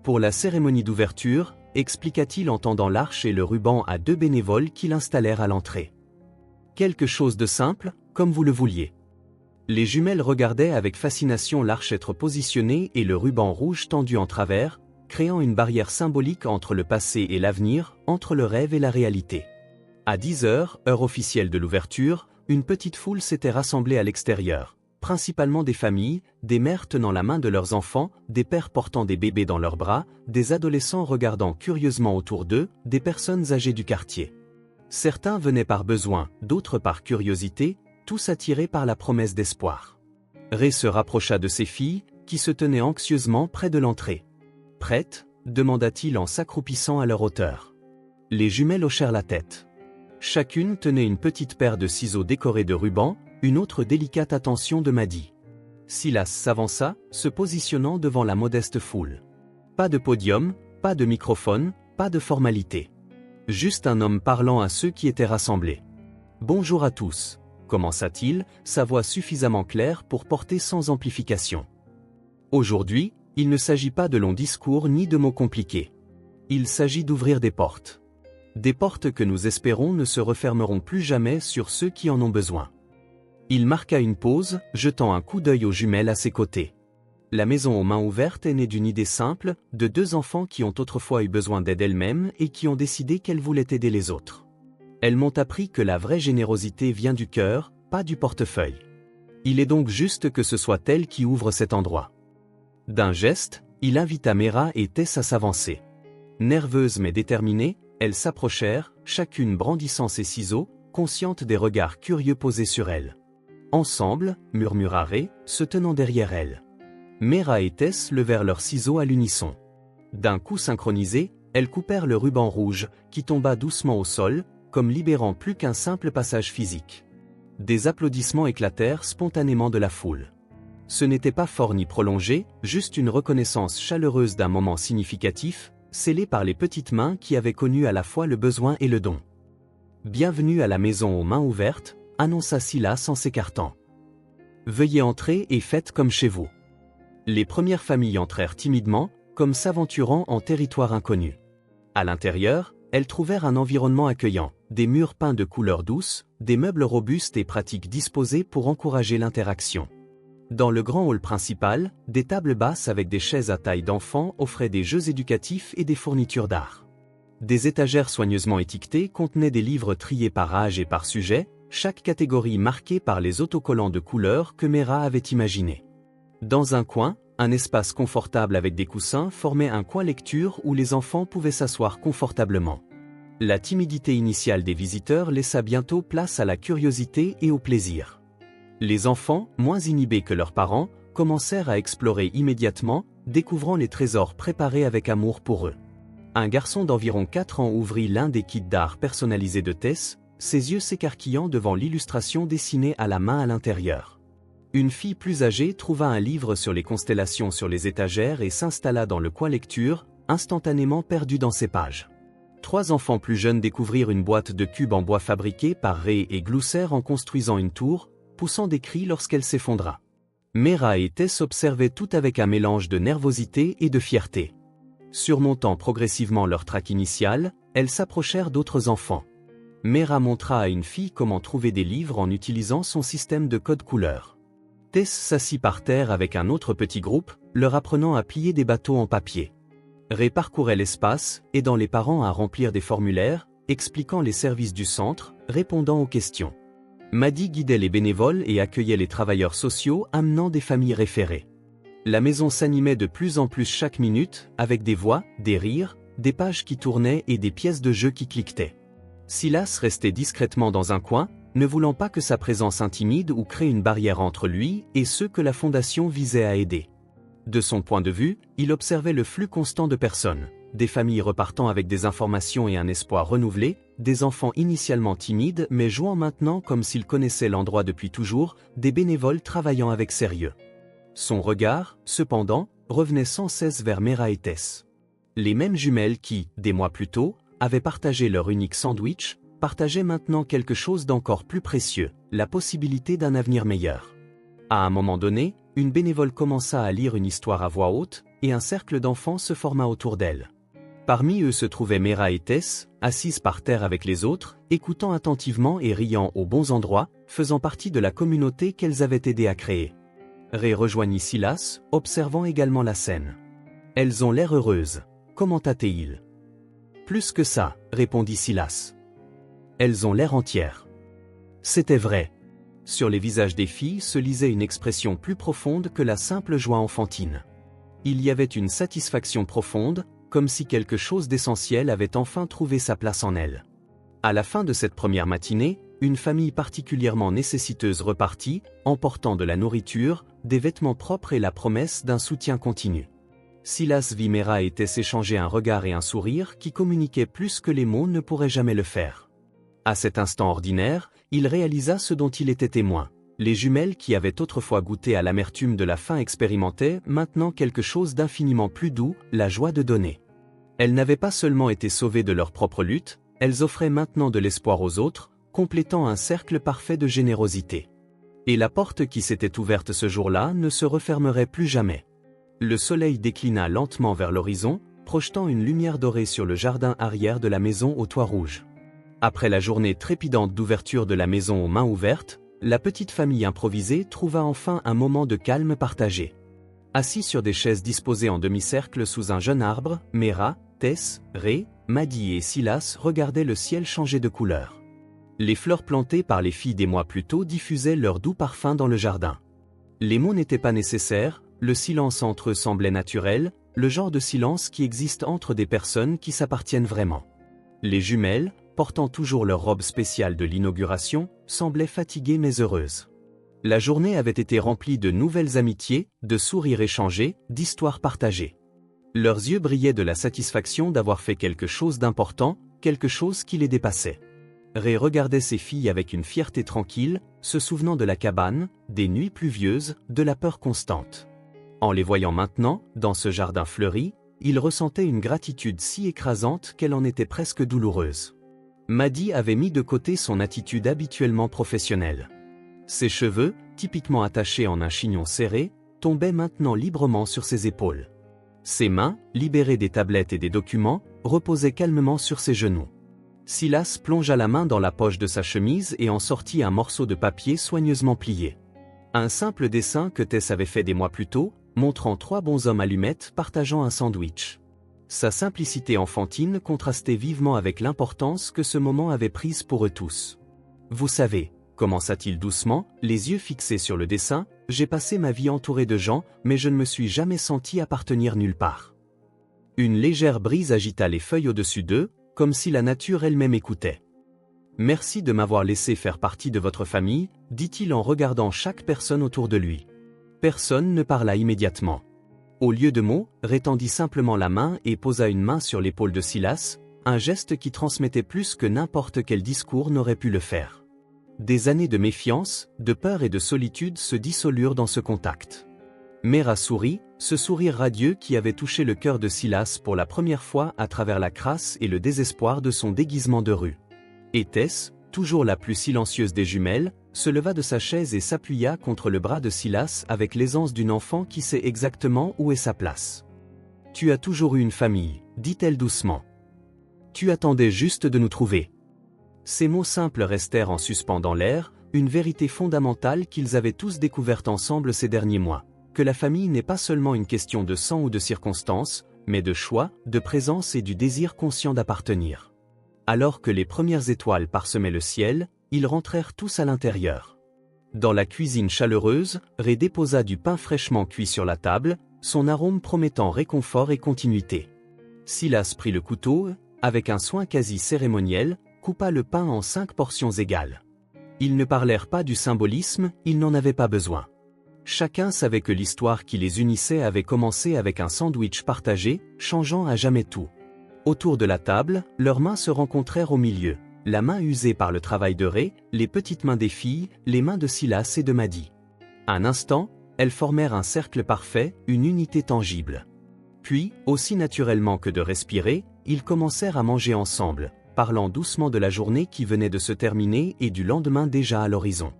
Pour la cérémonie d'ouverture, expliqua-t-il en tendant l'arche et le ruban à 2 bénévoles qui l'installèrent à l'entrée. Quelque chose de simple, comme vous le vouliez. Les jumelles regardaient avec fascination l'arche être positionnée et le ruban rouge tendu en travers, créant une barrière symbolique entre le passé et l'avenir, entre le rêve et la réalité. À 10h, heure officielle de l'ouverture, une petite foule s'était rassemblée à l'extérieur, principalement des familles, des mères tenant la main de leurs enfants, des pères portant des bébés dans leurs bras, des adolescents regardant curieusement autour d'eux, des personnes âgées du quartier. Certains venaient par besoin, d'autres par curiosité, tous attirés par la promesse d'espoir. Ray se rapprocha de ses filles, qui se tenaient anxieusement près de l'entrée. « Prête » demanda-t-il en s'accroupissant à leur hauteur. Les jumelles hochèrent la tête. Chacune tenait une petite paire de ciseaux décorés de rubans, une autre délicate attention de Maddie. Silas s'avança, se positionnant devant la modeste foule. Pas de podium, pas de microphone, pas de formalité. Juste un homme parlant à ceux qui étaient rassemblés. « Bonjour à tous », commença-t-il, sa voix suffisamment claire pour porter sans amplification. Aujourd'hui, il ne s'agit pas de longs discours ni de mots compliqués. Il s'agit d'ouvrir des portes. Des portes que nous espérons ne se refermeront plus jamais sur ceux qui en ont besoin. Il marqua une pause, jetant un coup d'œil aux jumelles à ses côtés. La maison aux mains ouvertes est née d'une idée simple, de deux enfants qui ont autrefois eu besoin d'aide elles-mêmes et qui ont décidé qu'elles voulaient aider les autres. Elles m'ont appris que la vraie générosité vient du cœur, pas du portefeuille. Il est donc juste que ce soit elle qui ouvre cet endroit. D'un geste, il invita Mera et Tess à s'avancer. Nerveuses mais déterminées, elles s'approchèrent, chacune brandissant ses ciseaux, conscientes des regards curieux posés sur elles. Ensemble, murmura Ray, se tenant derrière elles. Mera et Tess levèrent leurs ciseaux à l'unisson. D'un coup synchronisé, elles coupèrent le ruban rouge, qui tomba doucement au sol, comme libérant plus qu'un simple passage physique. Des applaudissements éclatèrent spontanément de la foule. Ce n'était pas fort ni prolongé, juste une reconnaissance chaleureuse d'un moment significatif, scellé par les petites mains qui avaient connu à la fois le besoin et le don. « Bienvenue à la maison aux mains ouvertes », annonça Silas en s'écartant. « Veuillez entrer et faites comme chez vous. » Les premières familles entrèrent timidement, comme s'aventurant en territoire inconnu. À l'intérieur, elles trouvèrent un environnement accueillant, des murs peints de couleurs douces, des meubles robustes et pratiques disposés pour encourager l'interaction. Dans le grand hall principal, des tables basses avec des chaises à taille d'enfant offraient des jeux éducatifs et des fournitures d'art. Des étagères soigneusement étiquetées contenaient des livres triés par âge et par sujet, chaque catégorie marquée par les autocollants de couleurs que Mera avait imaginés. Dans un coin, un espace confortable avec des coussins formait un coin lecture où les enfants pouvaient s'asseoir confortablement. La timidité initiale des visiteurs laissa bientôt place à la curiosité et au plaisir. Les enfants, moins inhibés que leurs parents, commencèrent à explorer immédiatement, découvrant les trésors préparés avec amour pour eux. Un garçon d'environ 4 ans ouvrit l'un des kits d'art personnalisés de Tess, ses yeux s'écarquillant devant l'illustration dessinée à la main à l'intérieur. Une fille plus âgée trouva un livre sur les constellations sur les étagères et s'installa dans le coin lecture, instantanément perdue dans ses pages. 3 enfants plus jeunes découvrirent une boîte de cubes en bois fabriquée par Ray et gloussèrent en construisant une tour, poussant des cris lorsqu'elle s'effondra. Mera et Tess observaient tout avec un mélange de nervosité et de fierté. Surmontant progressivement leur trac initial, elles s'approchèrent d'autres enfants. Mera montra à une fille comment trouver des livres en utilisant son système de code couleur. Tess s'assit par terre avec un autre petit groupe, leur apprenant à plier des bateaux en papier. Ray parcourait l'espace, aidant les parents à remplir des formulaires, expliquant les services du centre, répondant aux questions. Maddie guidait les bénévoles et accueillait les travailleurs sociaux amenant des familles référées. La maison s'animait de plus en plus chaque minute, avec des voix, des rires, des pages qui tournaient et des pièces de jeu qui cliquetaient. Silas restait discrètement dans un coin, ne voulant pas que sa présence intimide ou crée une barrière entre lui et ceux que la fondation visait à aider. De son point de vue, il observait le flux constant de personnes, des familles repartant avec des informations et un espoir renouvelé, des enfants initialement timides mais jouant maintenant comme s'ils connaissaient l'endroit depuis toujours, des bénévoles travaillant avec sérieux. Son regard, cependant, revenait sans cesse vers Mera et Tess. Les mêmes jumelles qui, des mois plus tôt, avaient partagé leur unique sandwich, partageaient maintenant quelque chose d'encore plus précieux, la possibilité d'un avenir meilleur. À un moment donné, une bénévole commença à lire une histoire à voix haute, et un cercle d'enfants se forma autour d'elle. Parmi eux se trouvaient Mera et Tess, assises par terre avec les autres, écoutant attentivement et riant aux bons endroits, faisant partie de la communauté qu'elles avaient aidé à créer. Ray rejoignit Silas, observant également la scène. « Elles ont l'air heureuses », commenta-t-il. « Plus que ça », répondit Silas. « Elles ont l'air entières. » C'était vrai. Sur les visages des filles se lisait une expression plus profonde que la simple joie enfantine. Il y avait une satisfaction profonde, comme si quelque chose d'essentiel avait enfin trouvé sa place en elles. À la fin de cette première matinée, une famille particulièrement nécessiteuse repartit, emportant de la nourriture, des vêtements propres et la promesse d'un soutien continu. Silas vit Mera et Tess échanger un regard et un sourire qui communiquaient plus que les mots ne pourraient jamais le faire. À cet instant ordinaire, il réalisa ce dont il était témoin. Les jumelles qui avaient autrefois goûté à l'amertume de la faim expérimentaient maintenant quelque chose d'infiniment plus doux, la joie de donner. Elles n'avaient pas seulement été sauvées de leur propre lutte, elles offraient maintenant de l'espoir aux autres, complétant un cercle parfait de générosité. Et la porte qui s'était ouverte ce jour-là ne se refermerait plus jamais. Le soleil déclina lentement vers l'horizon, projetant une lumière dorée sur le jardin arrière de la maison au toit rouge. Après la journée trépidante d'ouverture de la maison aux mains ouvertes, la petite famille improvisée trouva enfin un moment de calme partagé. Assis sur des chaises disposées en demi-cercle sous un jeune arbre, Mera, Tess, Ray, Maddie et Silas regardaient le ciel changer de couleur. Les fleurs plantées par les filles des mois plus tôt diffusaient leur doux parfum dans le jardin. Les mots n'étaient pas nécessaires, le silence entre eux semblait naturel, le genre de silence qui existe entre des personnes qui s'appartiennent vraiment. Les jumelles, portant toujours leur robe spéciale de l'inauguration, semblaient fatiguées mais heureuses. La journée avait été remplie de nouvelles amitiés, de sourires échangés, d'histoires partagées. Leurs yeux brillaient de la satisfaction d'avoir fait quelque chose d'important, quelque chose qui les dépassait. Ray regardait ses filles avec une fierté tranquille, se souvenant de la cabane, des nuits pluvieuses, de la peur constante. En les voyant maintenant, dans ce jardin fleuri, il ressentait une gratitude si écrasante qu'elle en était presque douloureuse. Maddie avait mis de côté son attitude habituellement professionnelle. Ses cheveux, typiquement attachés en un chignon serré, tombaient maintenant librement sur ses épaules. Ses mains, libérées des tablettes et des documents, reposaient calmement sur ses genoux. Silas plongea la main dans la poche de sa chemise et en sortit un morceau de papier soigneusement plié. Un simple dessin que Tess avait fait des mois plus tôt, montrant 3 bonshommes allumettes partageant un sandwich. Sa simplicité enfantine contrastait vivement avec l'importance que ce moment avait prise pour eux tous. « Vous savez, » commença-t-il doucement, les yeux fixés sur le dessin, « j'ai passé ma vie entouré de gens, mais je ne me suis jamais senti appartenir nulle part. » Une légère brise agita les feuilles au-dessus d'eux, comme si la nature elle-même écoutait. « Merci de m'avoir laissé faire partie de votre famille, » dit-il en regardant chaque personne autour de lui. Personne ne parla immédiatement. Au lieu de mots, Ray tendit simplement la main et posa une main sur l'épaule de Silas, un geste qui transmettait plus que n'importe quel discours n'aurait pu le faire. Des années de méfiance, de peur et de solitude se dissolurent dans ce contact. Mera sourit, ce sourire radieux qui avait touché le cœur de Silas pour la première fois à travers la crasse et le désespoir de son déguisement de rue. Et Tess, toujours la plus silencieuse des jumelles, se leva de sa chaise et s'appuya contre le bras de Silas avec l'aisance d'une enfant qui sait exactement où est sa place. « Tu as toujours eu une famille, » dit-elle doucement. « Tu attendais juste de nous trouver. » Ces mots simples restèrent en suspens dans l'air, une vérité fondamentale qu'ils avaient tous découverte ensemble ces derniers mois, que la famille n'est pas seulement une question de sang ou de circonstances, mais de choix, de présence et du désir conscient d'appartenir. Alors que les premières étoiles parsemaient le ciel, ils rentrèrent tous à l'intérieur. Dans la cuisine chaleureuse, Ray déposa du pain fraîchement cuit sur la table, son arôme promettant réconfort et continuité. Silas prit le couteau, avec un soin quasi cérémoniel, coupa le pain en 5 portions égales. Ils ne parlèrent pas du symbolisme, ils n'en avaient pas besoin. Chacun savait que l'histoire qui les unissait avait commencé avec un sandwich partagé, changeant à jamais tout. Autour de la table, leurs mains se rencontrèrent au milieu, la main usée par le travail de Ray, les petites mains des filles, les mains de Silas et de Maddie. Un instant, elles formèrent un cercle parfait, une unité tangible. Puis, aussi naturellement que de respirer, ils commencèrent à manger ensemble, parlant doucement de la journée qui venait de se terminer et du lendemain déjà à l'horizon.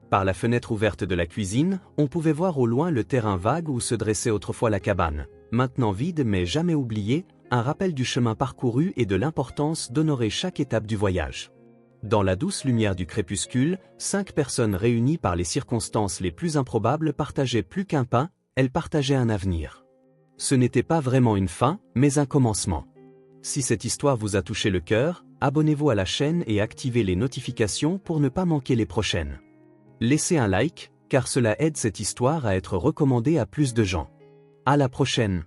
Par la fenêtre ouverte de la cuisine, on pouvait voir au loin le terrain vague où se dressait autrefois la cabane, maintenant vide mais jamais oublié, un rappel du chemin parcouru et de l'importance d'honorer chaque étape du voyage. Dans la douce lumière du crépuscule, 5 personnes réunies par les circonstances les plus improbables partageaient plus qu'un pain, elles partageaient un avenir. Ce n'était pas vraiment une fin, mais un commencement. Si cette histoire vous a touché le cœur, abonnez-vous à la chaîne et activez les notifications pour ne pas manquer les prochaines. Laissez un like, car cela aide cette histoire à être recommandée à plus de gens. À la prochaine.